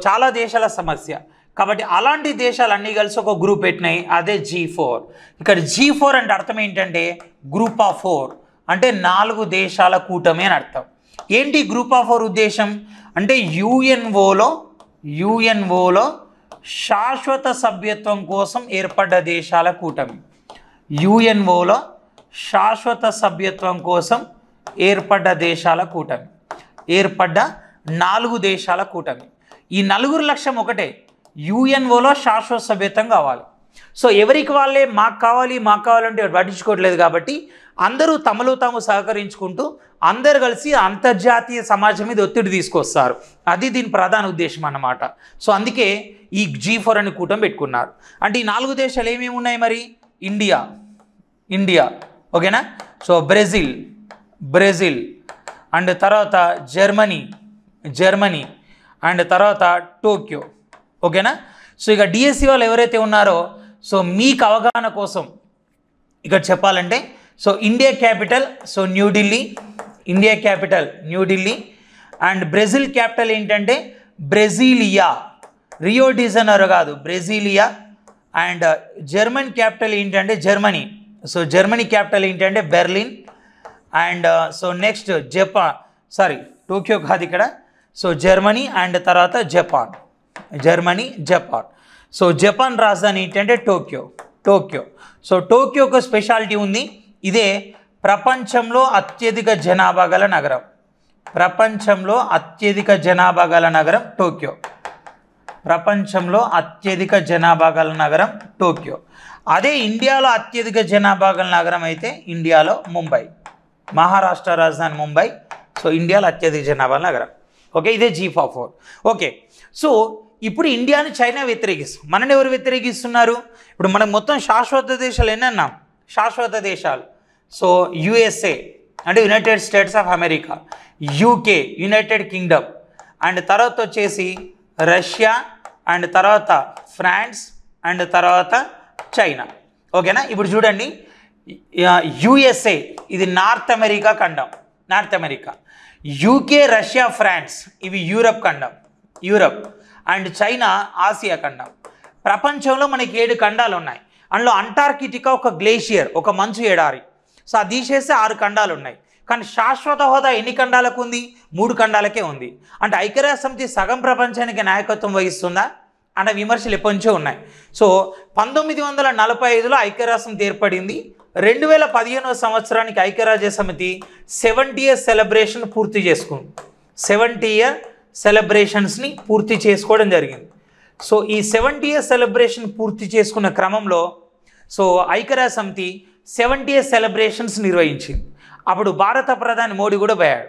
చాలా దేశాల సమస్య. కాబట్టి అలాంటి దేశాలన్నీ కలిసి ఒక గ్రూప్ పెట్టినాయి, అదే G4. ఇక్కడ G4 అంటే అర్థం ఏంటంటే గ్రూప్ ఆఫ్ 4, అంటే 4 దేశాల కూటమి అని అర్థం. ఏంటి గ్రూప్ ఆఫ్ 4 ఉద్దేశం అంటే యుఎన్ఓలో శాశ్వత సభ్యత్వం కోసం ఏర్పడ్డ దేశాల కూటమి. యుఎన్ఓలో శాశ్వత సభ్యత్వం కోసం ఏర్పడ్డ దేశాల కూటమి, ఏర్పడ్డ 4 దేశాల కూటమి. ఈ 4 లక్ష్యం ఒకటే, యుఎన్ఓలో శాశ్వత సభ్యత్వం కావాలి. ఎవరికి వాళ్ళే మాకు కావాలంటే పట్టించుకోవట్లేదు. కాబట్టి అందరూ తమలో తాము సహకరించుకుంటూ అందరు కలిసి అంతర్జాతీయ సమాజం మీద ఒత్తిడి తీసుకొస్తారు. అది దీని ప్రధాన ఉద్దేశం అన్నమాట. అందుకే ఈ G4 అని కూటమి పెట్టుకున్నారు. అంటే ఈ 4 దేశాలు ఏమేమి ఉన్నాయి మరి? ఇండియా, ఓకేనా? బ్రెజిల్ అండ్ తర్వాత జర్మనీ అండ్ తర్వాత టోక్యో, ఓకేనా? ఇక డిఎస్సి వాళ్ళు ఎవరైతే ఉన్నారో మీకు అవగాహన కోసం ఇక్కడ చెప్పాలంటే India capital New Delhi and Brazil capital ఏంటంటే బ్రెజిలియా, రియో డి జనీరో కాదు, బ్రెజిలియా. అండ్ జర్మన్ క్యాపిటల్ ఏంటంటే జర్మనీ. జర్మనీ క్యాపిటల్ ఏంటంటే బెర్లిన్. అండ్ నెక్స్ట్ టోక్యో కాదు ఇక్కడ. జర్మనీ అండ్ తర్వాత జపాన్. జపాన్ రాజధాని ఏంటంటే టోక్యో. టోక్యోకు స్పెషాలిటీ ఉంది. ఇదే ప్రపంచంలో అత్యధిక జనాభా గల నగరం. టోక్యో. ప్రపంచంలో అత్యధిక జనాభా గల నగరం టోక్యో. అదే ఇండియాలో అత్యధిక జనాభా గల నగరం అయితే ఇండియాలో ముంబై. మహారాష్ట్ర రాజధాని ముంబై. ఇండియాలో అత్యధిక జనాభా నగరం. ఓకే, ఇదే G4. ఓకే, ఇప్పుడు ఇండియాని చైనా వ్యతిరేకిస్తుంది. మనని ఎవరు వ్యతిరేకిస్తున్నారు? ఇప్పుడు మనం మొత్తం శాశ్వత దేశాలు ఎన్నన్నాం? శాశ్వత దేశాలు USA అంటే United States of America, UK United Kingdom, and తర్వాత వచ్చేసి రష్యా, అండ్ తర్వాత ఫ్రాన్స్, అండ్ తర్వాత చైనా. ఓకేనా? ఇప్పుడు చూడండి, USA ఇది నార్త్ అమెరికా ఖండం, UK రష్యా ఫ్రాన్స్ ఇవి యూరప్ ఖండం, అండ్ చైనా ఆసియా ఖండం. ప్రపంచంలో మనకి 7 ఖండాలు ఉన్నాయి. అందులో అంటార్కిటికా ఒక గ్లేషియర్, ఒక మంచు ఎడారి. అది తీసేస్తే 6 ఖండాలు ఉన్నాయి. కానీ శాశ్వత హోదా ఎన్ని ఖండాలకు ఉంది? 3 ఖండాలకే ఉంది. అంటే ఐక్యరాజ్య సమితి సగం ప్రపంచానికి నాయకత్వం వహిస్తుందా అన్న విమర్శలు ఎప్పటి నుంచో ఉన్నాయి. 1945లో ఐక్యరాజ్య సమితి ఏర్పడింది. 2015వ సంవత్సరానికి ఐక్యరాజ్య సమితి 70 years సెలబ్రేషన్ పూర్తి చేసుకుంది. 70 year సెలబ్రేషన్స్ని పూర్తి చేసుకోవడం జరిగింది. ఈ 70 years సెలబ్రేషన్ పూర్తి చేసుకున్న క్రమంలో ఐక్యరాజ్య సమితి 70 years సెలబ్రేషన్స్ నిర్వహించింది. అప్పుడు భారత ప్రధాని మోడీ కూడా పోయాడు.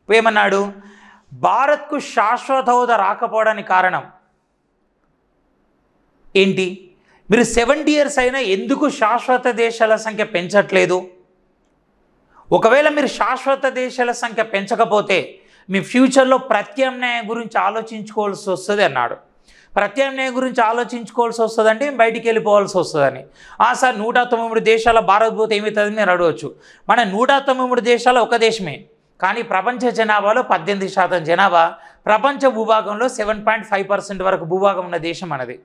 ఏమన్నాడు? భారత్కు శాశ్వత హోదా రాకపోవడానికి కారణం ఏంటి? మీరు 70 years అయినా ఎందుకు శాశ్వత దేశాల సంఖ్య పెంచట్లేదు? ఒకవేళ మీరు శాశ్వత దేశాల సంఖ్య పెంచకపోతే మీ ఫ్యూచర్లో ప్రత్యామ్నాయం గురించి ఆలోచించుకోవాల్సి వస్తుంది అన్నాడు. ప్రత్యామ్నాయం గురించి ఆలోచించుకోవాల్సి వస్తుందంటే బయటికి వెళ్ళిపోవాల్సి వస్తుందని. సార్ 193 దేశాల భారత్ పోతే ఏమవుతుందని మీరు అడగవచ్చు. మన 193 దేశాల ఒక దేశమే, కానీ ప్రపంచ జనాభాలో 18% జనాభా, ప్రపంచ భూభాగంలో 7.5% వరకు భూభాగం ఉన్న దేశం మనది.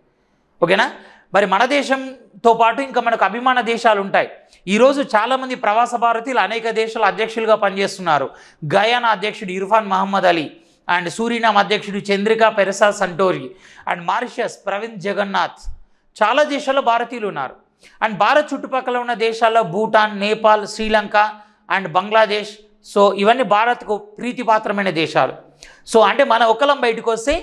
ఓకేనా? మరి మన దేశంతో పాటు ఇంకా మనకు అభిమాన దేశాలు ఉంటాయి. ఈరోజు చాలామంది ప్రవాస భారతీయులు అనేక దేశాల అధ్యక్షులుగా పనిచేస్తున్నారు. గయానా అధ్యక్షుడు ఇర్ఫాన్ మహమ్మద్ అలీ, అండ్ సూరినామ్ అధ్యక్షుడు చంద్రికా పెరసా సంటోరి, అండ్ మారిషస్ ప్రవీణ్ జగన్నాథ్, చాలా దేశాల్లో భారతీయులు ఉన్నారు. అండ్ భారత్ చుట్టుపక్కల ఉన్న దేశాల్లో భూటాన్, నేపాల్, శ్రీలంక అండ్ బంగ్లాదేశ్. సో ఇవన్నీ భారత్కు ప్రీతిపాత్రమైన దేశాలు. సో అంటే మన ఒకలం బయటకు వస్తే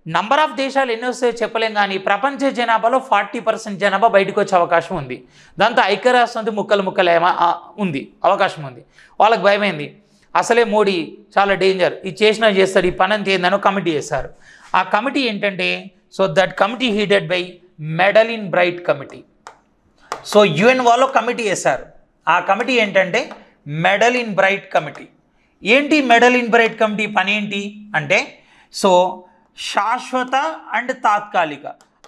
నంబర్ ఆఫ్ దేశాలు ఎన్ని వస్తాయో చెప్పలేం, కానీ ప్రపంచ జనాభాలో 40% జనాభా బయటకు వచ్చే అవకాశం ఉంది. దాంతో ఐక్యరాష్ట్రసమితి ముక్కలు ఉంది, అవకాశం ఉంది. వాళ్ళకి భయమైంది, అసలే మోడీ చాలా డేంజర్, ఇది చేసినా చేస్తాడు, ఈ పని అంతా ఏందనో కమిటీ చేశారు. ఆ కమిటీ ఏంటంటే, so that committee headed by Madeleine Bright committee. So UN వాళ్ళు కమిటీ చేశారు. ఆ కమిటీ ఏంటంటే మెడలిన్ బ్రైట్ కమిటీ. ఏంటి మెడలిన్ బ్రైట్ కమిటీ పని ఏంటి అంటే, సో శాశ్వత అండ్ తాత్కాలిక.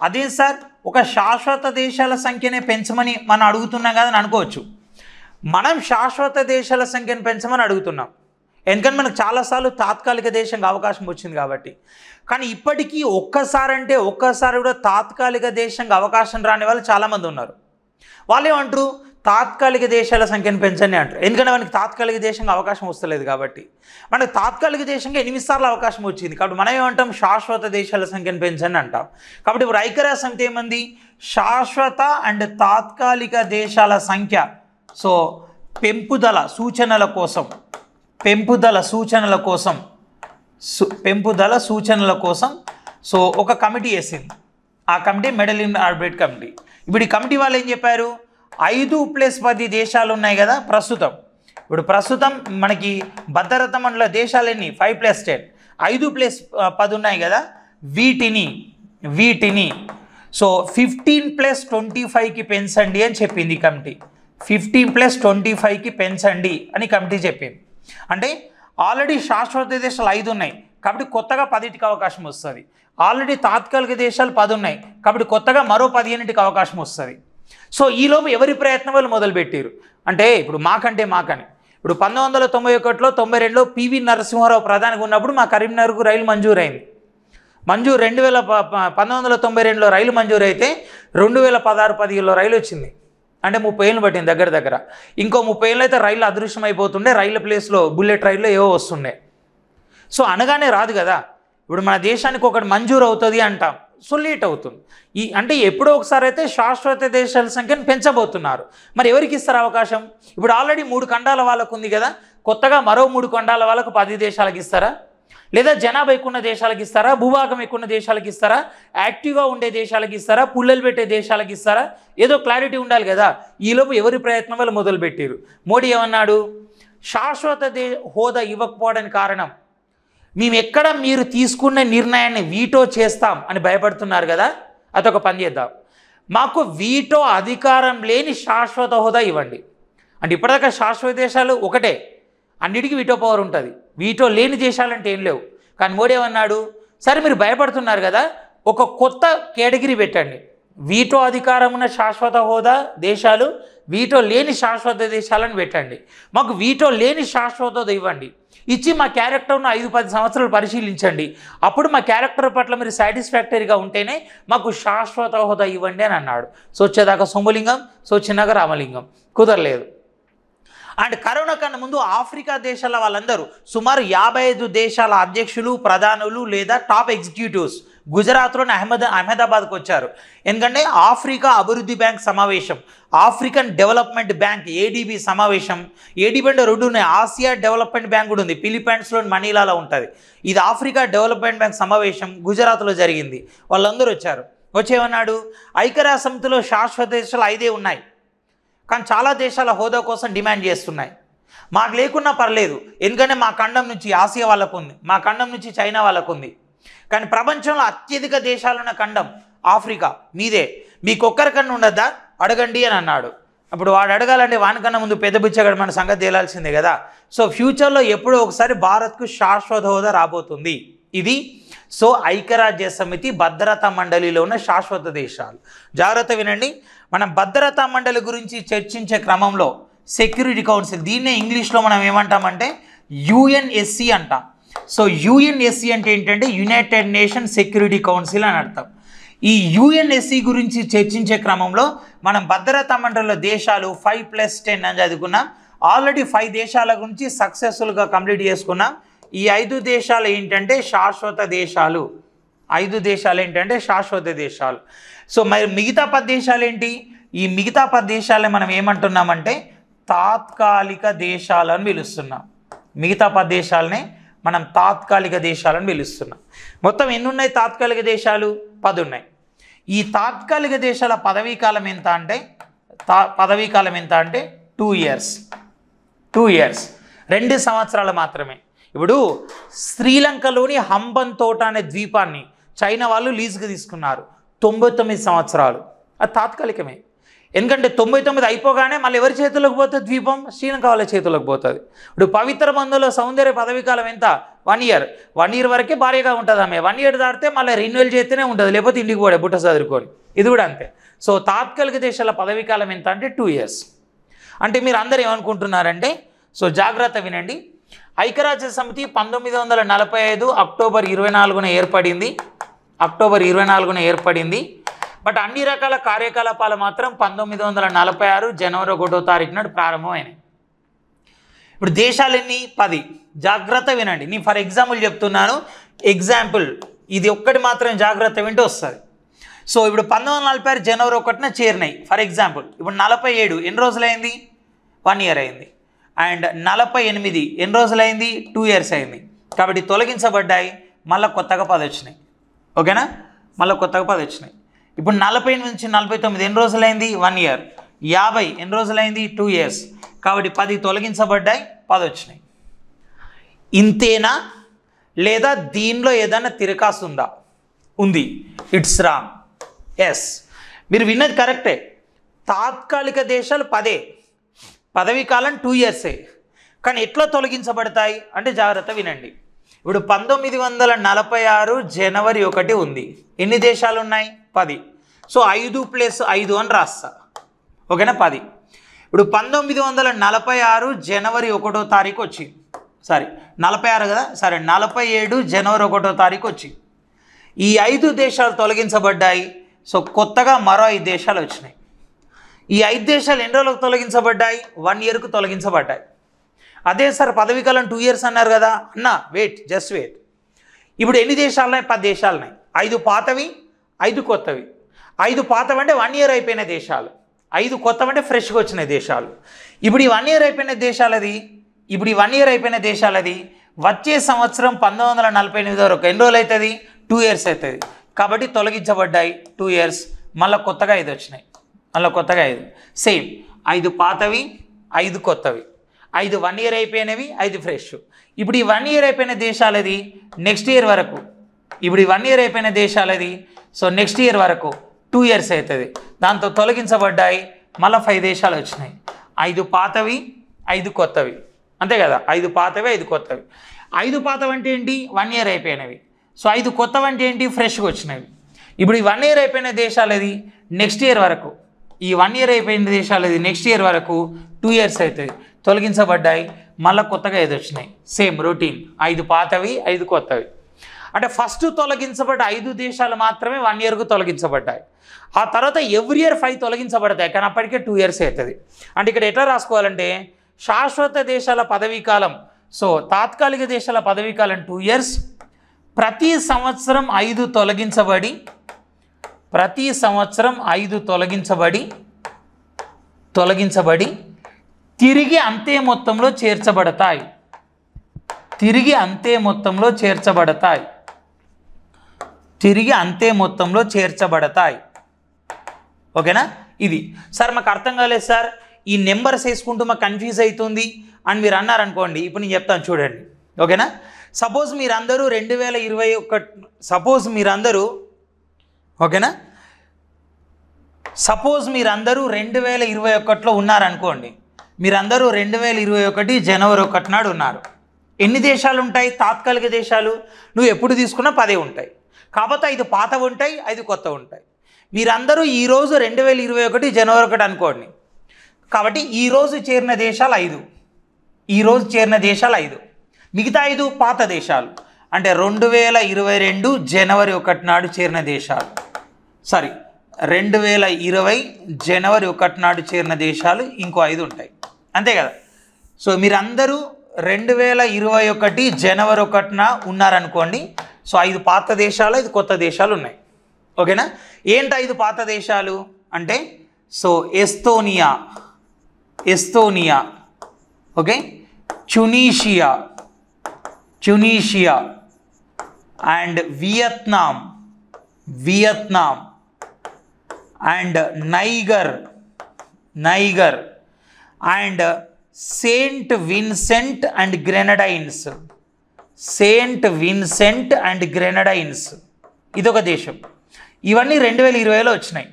అదే సార్, ఒక శాశ్వత దేశాల సంఖ్యనే పెంచమని మనం అడుగుతున్నాం కదా అని అనుకోవచ్చు. మనం శాశ్వత దేశాల సంఖ్యను పెంచమని అడుగుతున్నాం, ఎందుకంటే మనకు చాలాసార్లు తాత్కాలిక దేశంగా అవకాశం వచ్చింది కాబట్టి. కానీ ఇప్పటికీ ఒక్కసారి కూడా తాత్కాలిక దేశంగా అవకాశం రాని వాళ్ళు చాలామంది ఉన్నారు. వాళ్ళు ఏమంటారు, తాత్కాలిక దేశాల సంఖ్యను పెంచండి అంటారు. ఎందుకంటే మనకి తాత్కాలిక దేశంగా అవకాశం వస్తలేదు కాబట్టి. మనకు తాత్కాలిక దేశంగా 8 సార్లు అవకాశం వచ్చింది కాబట్టి మనం ఏమంటాం, శాశ్వత దేశాల సంఖ్యను పెంచండి అంటాం. కాబట్టి ఇప్పుడు ఐక్యరాజ్య సమితి ఏమంది, శాశ్వత అండ్ తాత్కాలిక దేశాల సంఖ్య సో పెంపుదల సూచనల కోసం సో ఒక కమిటీ వేసింది. ఆ కమిటీ మెడలిన్ బ్రైట్ కమిటీ. ఇప్పుడు ఈ కమిటీ వాళ్ళు ఏం చెప్పారు, 5+10 దేశాలు ఉన్నాయి కదా ప్రస్తుతం మనకి భద్రతా మండల దేశాలు ఎన్ని, 5+10, 5+10 ఉన్నాయి కదా, వీటిని సో 15+25కి పెంచండి అని చెప్పింది ఈ కమిటీ. 15+25కి పెంచండి అని కమిటీ చెప్పింది. అంటే ఆల్రెడీ శాశ్వత దేశాలు 5 ఉన్నాయి కాబట్టి కొత్తగా 10కి అవకాశం వస్తుంది. ఆల్రెడీ తాత్కాలిక దేశాలు 10 ఉన్నాయి కాబట్టి కొత్తగా మరో 15కి అవకాశం వస్తుంది. సో ఈలోపు ఎవరి ప్రయత్నం వాళ్ళు మొదలుపెట్టారు అంటే, ఇప్పుడు మాకని ఇప్పుడు 1991లో 92లో పివి నరసింహారావు ప్రధానిగా ఉన్నప్పుడు మా కరీంనగర్కు రైలు మంజూరైంది. 1992లో రైలు మంజూరు అయితే 2016-17లో రైలు వచ్చింది. అంటే 30 ఏళ్ళు పట్టింది దగ్గర. ఇంకో 30 ఏళ్ళు అయితే రైలు అదృశ్యం అయిపోతుండే, రైళ్ళ ప్లేస్లో బుల్లెట్ రైల్లో ఏవో వస్తుండే. సో అనగానే రాదు కదా, ఇప్పుడు మన దేశానికి ఒకటి మంజూరు అవుతుంది అంటాం, సో లేట్ అవుతుంది. అంటే ఎప్పుడో ఒకసారి అయితే శాశ్వత దేశాల సంఖ్యను పెంచబోతున్నారు. మరి ఎవరికి ఇస్తారు అవకాశం? ఇప్పుడు ఆల్రెడీ 3 ఖండాల వాళ్ళకు ఉంది కదా, కొత్తగా మరో 3 ఖండాల వాళ్ళకు 10 దేశాలకు ఇస్తారా, లేదా జనాభా ఎక్కువ దేశాలకు ఇస్తారా, భూభాగం ఎక్కువ దేశాలకు ఇస్తారా, యాక్టివ్గా ఉండే దేశాలకు ఇస్తారా, పుల్లలు పెట్టే దేశాలకు ఇస్తారా? ఏదో క్లారిటీ ఉండాలి కదా. ఈలోపు ఎవరి ప్రయత్నం వాళ్ళు మొదలుపెట్టారు. మోడీ ఏమన్నాడు, శాశ్వత హోదా ఇవ్వకపోవడానికి కారణం మేము ఎక్కడ మీరు తీసుకున్న నిర్ణయాన్ని వీటో చేస్తాం అని భయపడుతున్నారు కదా, అదొక పని చేద్దాం, మాకు వీటో అధికారం లేని శాశ్వత హోదా ఇవ్వండి. అంటే ఇప్పటిదాకా శాశ్వత దేశాలు ఒకటే, అన్నిటికీ వీటో పవర్ ఉంటుంది, వీటో లేని దేశాలంటే ఏం లేవు. కానీ మోడీ ఏమన్నాడు, సరే మీరు భయపడుతున్నారు కదా, ఒక కొత్త కేటగిరీ పెట్టండి, వీటో అధికారం ఉన్న శాశ్వత హోదా దేశాలు, వీటో లేని శాశ్వత దేశాలను పెట్టండి, మాకు వీటో లేని శాశ్వత హోదా ఇవ్వండి, ఇచ్చి మా క్యారెక్టర్ను 5-10 సంవత్సరాలు పరిశీలించండి, అప్పుడు మా క్యారెక్టర్ పట్ల మీరు సాటిస్ఫాక్టరీగా ఉంటేనే మాకు శాశ్వత హోదా ఇవ్వండి అని అన్నాడు. సో వచ్చేదాకా సోమలింగం, సో చిన్నగా రామలింగం, కుదరలేదు. అండ్ కరోనా కన్నా ముందు ఆఫ్రికా దేశాల వాళ్ళందరూ సుమారు 55 దేశాల అధ్యక్షులు, ప్రధానులు లేదా టాప్ ఎగ్జిక్యూటివ్స్ గుజరాత్లోని అహ్మదాబాద్కు వచ్చారు. ఎందుకంటే ఆఫ్రికా అభివృద్ధి బ్యాంక్ సమావేశం, ఆఫ్రికన్ డెవలప్మెంట్ బ్యాంక్ ఏడీబీ సమావేశం, ఏడీబీ అంటే 2 ఉన్నాయి, ఆసియా డెవలప్మెంట్ బ్యాంక్ కూడా ఉంది, ఫిలిప్పైన్స్లోని మనీలాలో ఉంటుంది. ఇది ఆఫ్రికా డెవలప్మెంట్ బ్యాంక్ సమావేశం గుజరాత్లో జరిగింది. వాళ్ళందరూ వచ్చారు. వచ్చేమన్నాడు, ఐక్యరాజ్య సమితిలో శాశ్వత దేశాలు 5 ఉన్నాయి, కానీ చాలా దేశాల హోదా కోసం డిమాండ్ చేస్తున్నాయి. మాకు లేకున్నా పర్లేదు, ఎందుకంటే మా ఖండం నుంచి ఆసియా వాళ్ళకు ఉంది, మా ఖండం నుంచి చైనా వాళ్ళకు ఉంది, కానీ ప్రపంచంలో అత్యధిక దేశాలున్న ఖండం ఆఫ్రికా మీదే, మీకొక్కరికన్నా ఉండద్దా అడగండి అని అన్నాడు. అప్పుడు వాడు అడగాలంటే వానికన్నా ముందు పెద్ద బిచ్చగాడు మన సంగతి తేలాల్సిందే కదా. సో ఫ్యూచర్లో ఎప్పుడో ఒకసారి భారత్కు శాశ్వత హోదా రాబోతుంది. ఇది సో ఐక్యరాజ్య సమితి భద్రతా మండలిలో ఉన్న శాశ్వత దేశాలు. జాగ్రత్త వినండి, మనం భద్రతా మండలి గురించి చర్చించే క్రమంలో సెక్యూరిటీ కౌన్సిల్, దీన్నే ఇంగ్లీష్లో మనం ఏమంటామంటే యుఎన్ఎస్సి అంటాం. సో యుఎన్ఎస్సి అంటే ఏంటంటే యునైటెడ్ నేషన్ సెక్యూరిటీ కౌన్సిల్ అని అర్థం. ఈ యుఎన్ఎస్సి గురించి చర్చించే క్రమంలో మనం భద్రతా మండలిలో దేశాలు 5+10 అని చదువుకున్నాం. ఆల్రెడీ 5 దేశాల గురించి సక్సెస్ఫుల్గా కంప్లీట్ చేసుకున్నాం. ఈ 5 దేశాలు ఏంటంటే శాశ్వత దేశాలు. 5 దేశాలు ఏంటంటే శాశ్వత దేశాలు. సో మరి మిగతా 10 దేశాలు ఏంటి? ఈ మిగతా 10 దేశాలే మనం ఏమంటున్నామంటే తాత్కాలిక దేశాలు అని పిలుస్తున్నాం. మిగతా 10 దేశాలనే మనం తాత్కాలిక దేశాలను పిలుస్తున్నాం. మొత్తం ఎన్ని ఉన్నాయి తాత్కాలిక దేశాలు? 10 ఉన్నాయి. ఈ తాత్కాలిక దేశాల పదవీ కాలం ఎంత అంటే 2 ఇయర్స్. 2 ఇయర్స్, 2 సంవత్సరాలు మాత్రమే. ఇప్పుడు శ్రీలంకలోని హంబన్ తోట అనే ద్వీపాన్ని చైనా వాళ్ళు లీజుకి తీసుకున్నారు. 99 సంవత్సరాలు. అది తాత్కాలికమే. ఎందుకంటే 99 అయిపోగానే మళ్ళీ ఎవరి చేతుల్లోకి పోతుంది ద్వీపం? శ్రీలంక వాళ్ళ చేతుల్లోకి పోతుంది. ఇప్పుడు పవిత్ర బంధువుల సౌందర్య పదవీ కాలం ఎంత? 1 ఇయర్. 1 ఇయర్ వరకే భార్యగా ఉంటుంది ఆమె. 1 ఇయర్ దాటితే మళ్ళీ రెన్యువల్ చేస్తేనే ఉంటుంది, లేకపోతే ఇంటికి పోడే బుట్ట చదువుకొని. ఇది కూడా అంతే. సో తాత్కాలిక దేశాల పదవీ కాలం ఎంత అంటే 2 ఇయర్స్. అంటే మీరు అందరూ ఏమనుకుంటున్నారంటే, సో జాగ్రత్త వినండి, ఐక్యరాజ్య సమితి 1945 అక్టోబర్ 24న ఏర్పడింది. అక్టోబర్ 24న ఏర్పడింది. బట్ అన్ని రకాల కార్యకలాపాలు మాత్రం 1946 జనవరి 1వ తారీఖు నాడు ప్రారంభమైనాయి. ఇప్పుడు దేశాలు ఎన్ని? 10. జాగ్రత్త వినండి, నేను ఫర్ ఎగ్జాంపుల్ చెప్తున్నాను. ఎగ్జాంపుల్ ఇది ఒక్కటి మాత్రం జాగ్రత్త వింటే వస్తుంది. సో ఇప్పుడు 1946 జనవరి 1న చేరినాయి. ఫర్ ఎగ్జాంపుల్ ఇప్పుడు 47 ఎన్ని రోజులైంది? 1 ఇయర్ అయింది. అండ్ 48 ఎన్ని రోజులైంది? 2 ఇయర్స్ అయింది. కాబట్టి తొలగించబడ్డాయి, మళ్ళీ కొత్తగా 10 వచ్చినాయి. ఓకేనా? మళ్ళీ కొత్తగా 10 వచ్చినాయి. ఇప్పుడు 40 నుంచి 49 ఎన్ని రోజులైంది? 1 ఇయర్. 50 ఎన్ని రోజులైంది? 2 ఇయర్స్. కాబట్టి 10 తొలగించబడ్డాయి, 10 వచ్చినాయి. ఇంతేనా లేదా దీనిలో ఏదైనా తిరకాసు ఉందా? ఉంది. It's wrong. ఎస్, మీరు విన్నది కరెక్టే. తాత్కాలిక దేశాలు 10, పదవీ కాలం 2 ఇయర్సే. కానీ ఎట్లా తొలగించబడతాయి అంటే జాగ్రత్త వినండి. ఇప్పుడు 1946 జనవరి 1 ఉంది. ఎన్ని దేశాలు ఉన్నాయి? 10. సో 5+5 అని రాస్తా. ఓకేనా? 10. ఇప్పుడు 1946 జనవరి 1వ తారీఖు వచ్చింది. సారీ 46 కదా, సరే 47 జనవరి 1వ తారీఖు వచ్చింది. ఈ 5 దేశాలు తొలగించబడ్డాయి. సో కొత్తగా మరో 5 దేశాలు వచ్చినాయి. ఈ 5 దేశాలు ఎన్ని రోజులకు తొలగించబడ్డాయి? 1 ఇయర్కు తొలగించబడ్డాయి. అదే సార్ పదవీ కాలం 2 ఇయర్స్ అన్నారు కదా అన్న, వెయిట్, జస్ట్ వెయిట్. ఇప్పుడు ఎన్ని దేశాలు ఉన్నాయి? 10 దేశాలు ఉన్నాయి. 5 పాతవి, 5 కొత్తవి. 5 పాతవంటే 1 ఇయర్ అయిపోయిన దేశాలు, 5 కొత్తవంటే ఫ్రెష్గా వచ్చిన దేశాలు. ఇప్పుడు ఈ 1 ఇయర్ అయిపోయిన దేశాలది, వచ్చే సంవత్సరం 1948 వరకు ఎన్ని రోజులు అవుతుంది? 2 ఇయర్స్ అవుతుంది. కాబట్టి తొలగించబడ్డాయి 2 ఇయర్స్. మళ్ళీ కొత్తగా 5 వచ్చినాయి. మళ్ళీ కొత్తగా 5. సేమ్ 5 పాతవి, 5 కొత్తవి. 5 1 ఇయర్ అయిపోయినవి, 5 ఫ్రెష్. ఇప్పుడు ఈ 1 ఇయర్ అయిపోయిన దేశాలది నెక్స్ట్ ఇయర్ వరకు. ఇప్పుడు ఈ 1 ఇయర్ అయిపోయిన దేశాలది సో నెక్స్ట్ ఇయర్ వరకు 2 ఇయర్స్ అవుతుంది. దాంతో తొలగించబడ్డాయి, మళ్ళీ 5 దేశాలు వచ్చినాయి. 5 పాతవి, 5 కొత్తవి. అంతే కదా? 5 పాతవి, 5 కొత్తవి. 5 పాతవి అంటే ఏంటి? 1 ఇయర్ అయిపోయినవి. సో 5 కొత్తవి అంటే ఏంటి? ఫ్రెష్గా వచ్చినవి. ఇప్పుడు ఈ 1 ఇయర్ అయిపోయిన దేశాలది నెక్స్ట్ ఇయర్ వరకు, ఈ 1 ఇయర్ అయిపోయిన దేశాలది నెక్స్ట్ ఇయర్ వరకు 2 ఇయర్స్ అవుతుంది. తొలగించబడ్డాయి, మళ్ళీ కొత్తగా 5 వచ్చినాయి. సేమ్ రొటీన్, 5 పాతవి, 5 కొత్తవి. అంటే ఫస్ట్ తొలగించబడ్డ 5 దేశాలు మాత్రమే 1 ఇయర్కు తొలగించబడ్డాయి. ఆ తర్వాత ఎవ్రీ ఇయర్ 5 తొలగించబడతాయి, కానీ అప్పటికే 2 ఇయర్స్ అవుతుంది. అంటే ఇక్కడ ఎట్లా రాసుకోవాలంటే శాశ్వత దేశాల పదవీ కాలం, సో తాత్కాలిక దేశాల పదవీ కాలం 2 ఇయర్స్. ప్రతి సంవత్సరం 5 తొలగించబడి, ప్రతి సంవత్సరం 5 తొలగించబడి తిరిగి అంతే మొత్తంలో చేర్చబడతాయి. తిరిగి అంతే మొత్తంలో చేర్చబడతాయి. తిరిగి అంతే మొత్తంలో చేర్చబడతాయి. ఓకేనా? ఇది సార్ మాకు అర్థం కాలేదు సార్, ఈ నెంబర్స్ వేసుకుంటూ మాకు కన్ఫ్యూజ్ అవుతుంది అని మీరు అన్నారనుకోండి. ఇప్పుడు నేను చెప్తాను చూడండి. ఓకేనా? సపోజ్ మీరందరూ 2021, సపోజ్ మీరందరూ, ఓకేనా, సపోజ్ మీరందరూ 2021లో ఉన్నారనుకోండి. మీరందరూ 2021 జనవరి 1 నాడు ఉన్నారు. ఎన్ని దేశాలు ఉంటాయి? తాత్కాలిక దేశాలు నువ్వు ఎప్పుడు తీసుకున్నా 10 ఉంటాయి. కాకపోతే 5 పాతవి ఉంటాయి, 5 కొత్తవి ఉంటాయి. మీరందరూ ఈరోజు 2021 జనవరి 1 అనుకోండి. కాబట్టి ఈరోజు చేరిన దేశాలు 5, ఈరోజు చేరిన దేశాలు 5, మిగతా 5 పాత దేశాలు. అంటే 2022 జనవరి 1 నాడు చేరిన దేశాలు, 2020 జనవరి 1 నాడు చేరిన దేశాలు ఇంకో 5 ఉంటాయి, అంతే కదా. సో మీరందరూ 2021 జనవరి 1న ఉన్నారనుకోండి. సో 5 పాత దేశాలు, 5 కొత్త దేశాలు ఉన్నాయి. ఓకేనా? ఏంటి 5 పాత దేశాలు అంటే, so Estonia, okay, Tunisia and Vietnam and niger and Saint Vincent and Grenadines, ఇదొక దేశం. ఇవన్నీ 2020లో వచ్చినాయి.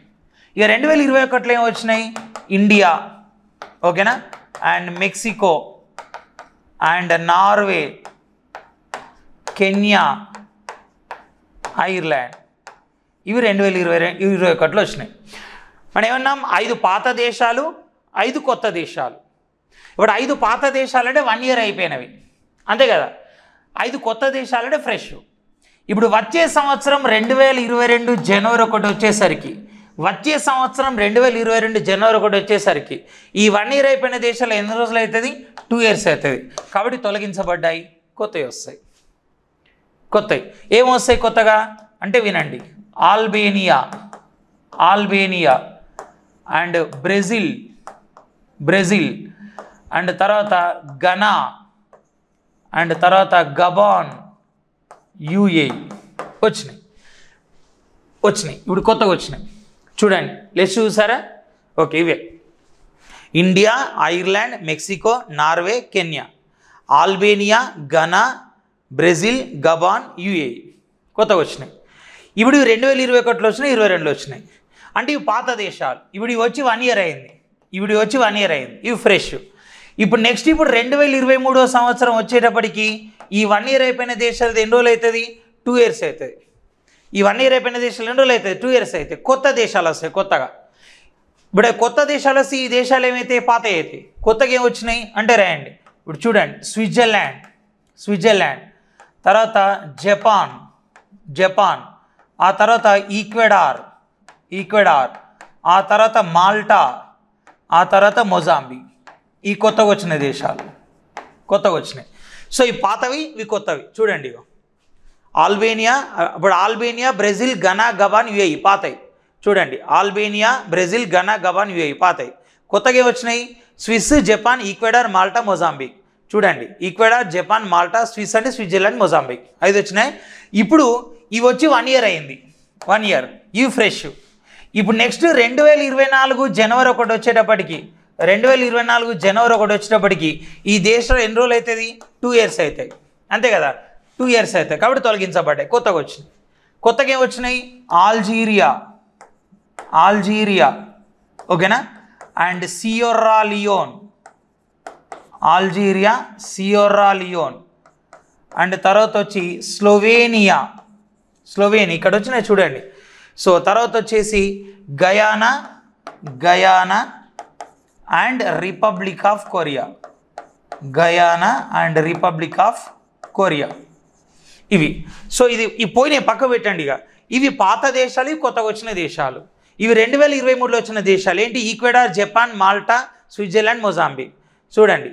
ఇక 2021లో ఏమి వచ్చినాయి? ఇండియా, ఓకేనా, and Mexico and Norway, Kenya, Ireland, ఇవి 2021లో వచ్చినాయి. మనం ఏమన్నాం? 5 పాత దేశాలు, 5 కొత్త దేశాలు. ఇప్పుడు 5 పాత దేశాలంటే 1 ఇయర్ అయిపోయినవి, అంతే కదా. 5 కొత్త దేశాలంటే ఫ్రెష్. ఇప్పుడు వచ్చే సంవత్సరం 2022 జనవరి 1 వచ్చేసరికి, ఈ 1 ఇయర్ అయిపోయిన దేశాలు ఎన్ని రోజులు అవుతుంది? 2 ఇయర్స్ అవుతుంది. కాబట్టి తొలగించబడ్డాయి, కొత్తవి వస్తాయి. ఏమొస్తాయి కొత్తగా అంటే వినండి. ఆల్బేనియా అండ్ బ్రెజిల్ అండ్ తర్వాత ఘనా అండ్ తర్వాత గబాన్, యుఏఈ వచ్చినాయి. ఇప్పుడు కొత్తగా వచ్చినాయి చూడండి. లెస్ట్ చూసారా? ఓకే, ఇవే India, Ireland, Mexico, Norway, Kenya, Albania, Ghana, Brazil, గబాన్, UAE కొత్తగా వచ్చినాయి. ఇప్పుడు 2021లో వచ్చినాయి, 2022లో వచ్చినాయి. అంటే ఇవి పాత దేశాలు. ఇప్పుడు ఇవి వచ్చి 1 ఇయర్ అయింది, ఇవి ఫ్రెష్. ఇప్పుడు నెక్స్ట్ 2023వ సంవత్సరం వచ్చేటప్పటికి ఈ 1 ఇయర్ అయిపోయిన దేశాలు ఎన్ని రోజులు అవుతుంది? 2 ఇయర్స్ అవుతుంది. ఈ 1 ఇయర్ అయిపోయిన దేశాలు ఎన్ని రోజులు అవుతుంది? 2 ఇయర్స్ అవుతాయి. కొత్త దేశాలు వస్తాయి కొత్తగా. ఇప్పుడు కొత్త దేశాలు వస్తే ఈ దేశాలు ఏమైతే పాత అవుతాయి, కొత్తగా ఏమి వచ్చినాయి అంటే రాయండి. ఇప్పుడు చూడండి, స్విట్జర్లాండ్, తర్వాత జపాన్, ఆ తర్వాత ఈక్వెడార్, ఆ తర్వాత మాల్టా, ఆ తర్వాత మొజాంబిక్. ఈ కొత్తగా వచ్చిన దేశాలు వచ్చినాయి. సో ఈ పాతవి, ఇవి కొత్తవి. చూడండి, ఆల్బేనియా, బ్రెజిల్, ఘనా, గబాన్, యుఏఈ పాతవి. చూడండి, ఆల్బేనియా, బ్రెజిల్, ఘనా, గబాన్, యుఏఈ పాతవి. కొత్తగా వచ్చినాయి Swiss, Japan, Ecuador, Malta, Mozambique. చూడండి, ఈక్వెడార్, జపాన్, మాల్టా, స్విస్ అంటే స్విట్జర్లాండ్, మొజాంబిక్ 5 వచ్చినాయి. ఇప్పుడు ఇవి వచ్చి 1 ఇయర్ అయింది, 1 ఇయర్, ఇవి ఫ్రెష్. ఇప్పుడు నెక్స్ట్ 2024 జనవరి 1 వచ్చేటప్పటికి ఈ దేశంలో ఎన్ని రోజులు అవుతుంది? 2 ఇయర్స్ అవుతాయి, అంతే కదా. 2 ఇయర్స్ అవుతాయి. కాబట్టి తొలగించబడ్డాయి, కొత్తగా వచ్చినాయి. కొత్తగా ఏమి వచ్చినాయి? ఆల్జీరియా, ఓకేనా, అండ్ సియెరా లియోన్ అండ్ తర్వాత వచ్చి స్లోవేనియా ఇక్కడ వచ్చినాయి చూడండి. సో తర్వాత వచ్చేసి Guyana and Republic of Korea, ఇవి. సో ఇది ఈ పోయినాయి, పక్క పెట్టండి. ఇక ఇవి పాత దేశాలు, ఇవి కొత్తగా వచ్చిన దేశాలు. ఇవి 2023లో వచ్చిన దేశాలు ఏంటి? Ecuador, Japan, Malta, Switzerland, Mozambique. చూడండి,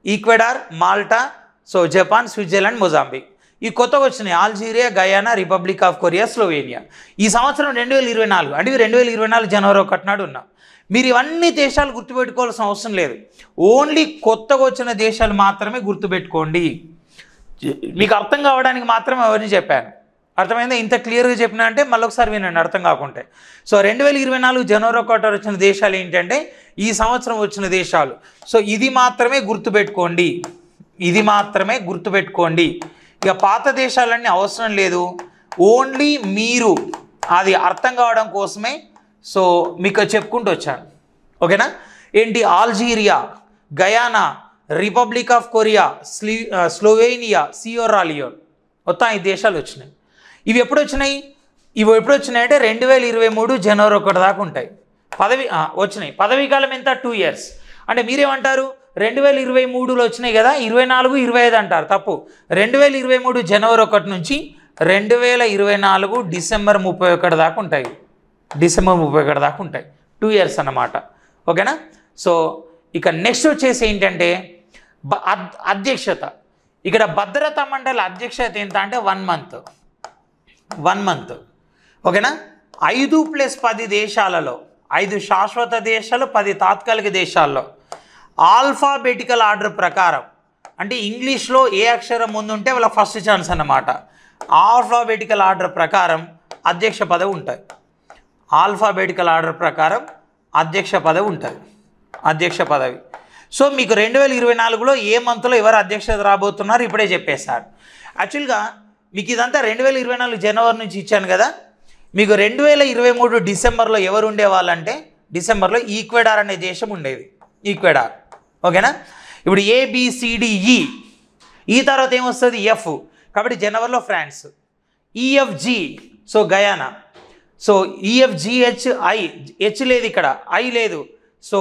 Ecuador, Malta, so Japan, Switzerland, Mozambique. ఈ కొత్తగా వచ్చినాయి Algeria, Guyana, Republic of Korea, Slovenia. ఈ సంవత్సరం 2024, అంటే 2024 జనవరి 1 నాడు ఉన్నాం. మీరు ఇవన్నీ దేశాలు గుర్తుపెట్టుకోవాల్సిన అవసరం లేదు. ఓన్లీ కొత్తగా వచ్చిన దేశాలు మాత్రమే గుర్తుపెట్టుకోండి. మీకు అర్థం కావడానికి మాత్రమే అవన్నీ చెప్పాను. అర్థమైందా? ఇంత క్లియర్గా చెప్పినా అంటే మళ్ళీ ఒకసారి వినండి అర్థం కాకుంటే. సో 2024 జనవరి 1 వచ్చిన దేశాలు ఏంటంటే ఈ సంవత్సరం వచ్చిన దేశాలు. సో ఇది మాత్రమే గుర్తుపెట్టుకోండి. ఇక పాత దేశాలన్నీ అవసరం లేదు. ఓన్లీ మీరు అది అర్థం కావడం కోసమే సో మీకు చెప్పుకుంటూ వచ్చాను. ఓకేనా? ఏంటి? Algeria, Guyana, Republic of Korea, Slovenia, Sierra Leone, మొత్తం 5 దేశాలు వచ్చినాయి. ఇవి ఎప్పుడు వచ్చినాయి? ఇవి ఎప్పుడు వచ్చినాయంటే 2023 జనవరి 1 దాకా ఉంటాయి. వచ్చినాయి. పదవీ కాలం ఎంత? 2 years. అంటే మీరేమంటారు? 2023లో వచ్చినాయి కదా, 24, 25 అంటారు. తప్పు. 2023 జనవరి 1 నుంచి 2024 డిసెంబర్ 31 దాకా ఉంటాయి. డిసెంబర్ 31 దాకా ఉంటాయి. 2 years అన్నమాట. ఓకేనా? సో ఇక నెక్స్ట్ వచ్చేసి ఏంటంటే అధ్యక్షత. ఇక్కడ భద్రతా మండలి అధ్యక్షత ఎంత అంటే 1 month. 1 month. ఓకేనా? 5+10 దేశాలలో, 5 శాశ్వత దేశాలు, 10 తాత్కాలిక దేశాల్లో ఆల్ఫాబెటికల్ ఆర్డర్ ప్రకారం, అంటే ఇంగ్లీష్లో ఏ అక్షరం ముందుంటే వాళ్ళ ఫస్ట్ ఛాన్స్ అన్నమాట. ఆల్ఫాబెటికల్ ఆర్డర్ ప్రకారం అధ్యక్ష పదవి ఉంటుంది. ఆల్ఫాబెటికల్ ఆర్డర్ ప్రకారం అధ్యక్ష పదవి ఉంటుంది. అధ్యక్ష పదవి. సో మీకు 2024లో ఏ మంత్లో ఎవరు అధ్యక్షత రాబోతున్నారు ఇప్పుడే చెప్పేశారు. యాక్చువల్గా మీకు ఇదంతా 2024 జనవరి నుంచి ఇచ్చాను కదా. మీకు 2023 డిసెంబర్లో ఎవరు ఉండేవాళ్ళంటే, డిసెంబర్లో ఈక్వెడార్ అనే దేశం ఉండేది. ఈక్వెడార్. ఓకేనా? ఇప్పుడు ABCDE, ఈ తర్వాత ఏమొస్తుంది? F. కాబట్టి జనవరిలో France. EFG, so Guyana. So EFGHI, H లేదు ఇక్కడ, ఐ లేదు. So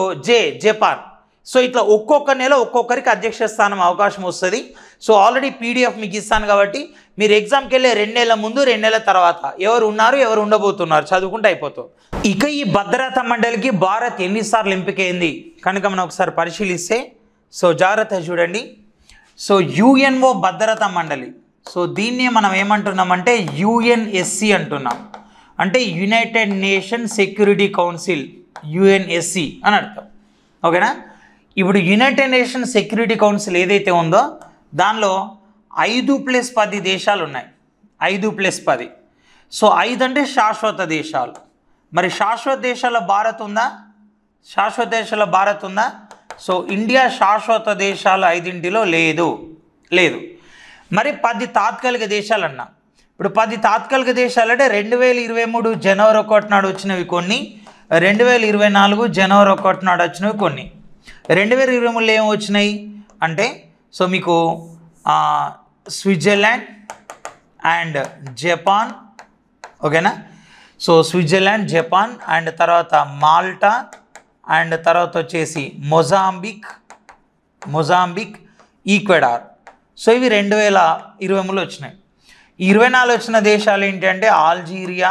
Japan. సో ఇట్లా ఒక్కొక్క నెల ఒక్కొక్కరికి అధ్యక్ష స్థానం అవకాశం వస్తుంది. సో ఆల్రెడీ PDF మీకు ఇస్తాను కాబట్టి మీరు ఎగ్జామ్కి వెళ్ళే 2 నెలల ముందు, 2 నెలల తర్వాత ఎవరు ఉన్నారు, ఎవరు ఉండబోతున్నారు చదువుకుంటే అయిపోతుంది. ఇక ఈ భద్రతా మండలికి భారత్ ఎన్నిసార్లు ఎంపికైంది కనుక మనం ఒకసారి పరిశీలిస్తే, సో జాగ్రత్త చూడండి. సో UNO భద్రతా మండలి, సో దీన్నే మనం ఏమంటున్నామంటే UNSC అంటున్నాం. అంటే United nation security council, UNSC అని అర్థం. ఓకేనా? ఇప్పుడు యునైటెడ్ నేషన్ సెక్యూరిటీ కౌన్సిల్ ఏదైతే ఉందో దానిలో 5+10 దేశాలు ఉన్నాయి. 5+10. సో 5 అంటే శాశ్వత దేశాలు. మరి శాశ్వత దేశాల భారత్ ఉందా? శాశ్వత దేశాల భారత్ ఉందా? సో ఇండియా శాశ్వత దేశాలు 5లో లేదు. మరి 10 తాత్కాలిక దేశాలు అన్నా. ఇప్పుడు 10 తాత్కాలిక దేశాలు అంటే 2023 జనవరి 1 నాడు వచ్చినవి కొన్ని, 2024 జనవరి 1 నాడు వచ్చినవి కొన్ని. 2023లో ఏమి వచ్చినాయి అంటే, సో మీకు స్విట్జర్లాండ్ అండ్ జపాన్. ఓకేనా? సో స్విట్జర్లాండ్, జపాన్, అండ్ తర్వాత మాల్టా, అండ్ తర్వాత వచ్చేసి మొజాంబిక్, ఈక్వెడార్. సో ఇవి 2023లో వచ్చినాయి. 24 వచ్చిన దేశాలు ఏంటంటే Algeria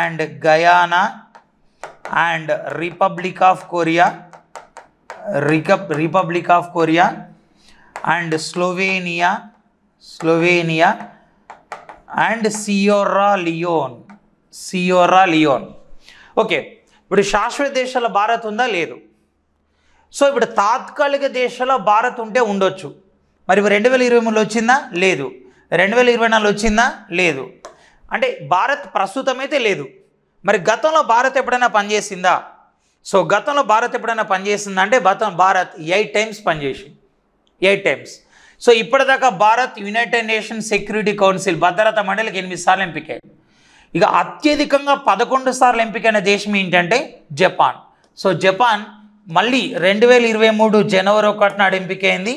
and Guyana and Republic of Korea and Slovenia and Sierra Leone. Okay, ఇప్పుడు శాశ్వత దేశాల భారత్ ఉందా? లేదు. సో ఇప్పుడు తాత్కాలిక దేశాల భారత్ ఉంటే ఉండొచ్చు. మరి 2023లో వచ్చిందా? లేదు. 2024 వచ్చిందా? లేదు. అంటే భారత్ ప్రస్తుతం అయితే లేదు. మరి గతంలో భారత్ ఎప్పుడైనా పనిచేసిందా? సో గతంలో భారత్ ఎప్పుడైనా పనిచేసిందా అంటే భారత్ 8 times పనిచేసింది. 8 times. సో ఇప్పటిదాకా Bharat United nation security council భద్రతా మండలికి 8 సార్లు ఎంపికైంది. ఇక అత్యధికంగా 11 సార్లు ఎంపికైన దేశం ఏంటంటే జపాన్. సో జపాన్ మళ్ళీ 2023 జనవరి 1 నాడు ఎంపికైంది.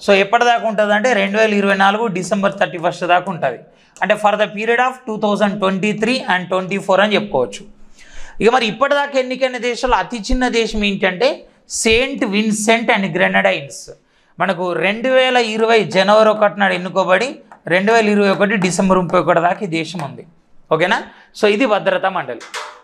సో ఎప్పటిదాకా ఉంటుంది అంటే 2024 డిసెంబర్ 31 దాకా ఉంటుంది. అంటే for the period of 2023 and 24 అని చెప్పుకోవచ్చు. ఇక మరి ఇప్పటిదాకా ఎన్నికైన దేశాలు అతి చిన్న దేశం ఏంటంటే సెయింట్ విన్సెంట్ అండ్ గ్రెనడైన్స్. మనకు 2020 జనవరి 1 నాడు ఎన్నుకోబడి 2021 డిసెంబర్ 31 దాకా ఈ దేశం ఉంది. ఓకేనా? సో ఇది భద్రతా మండలి.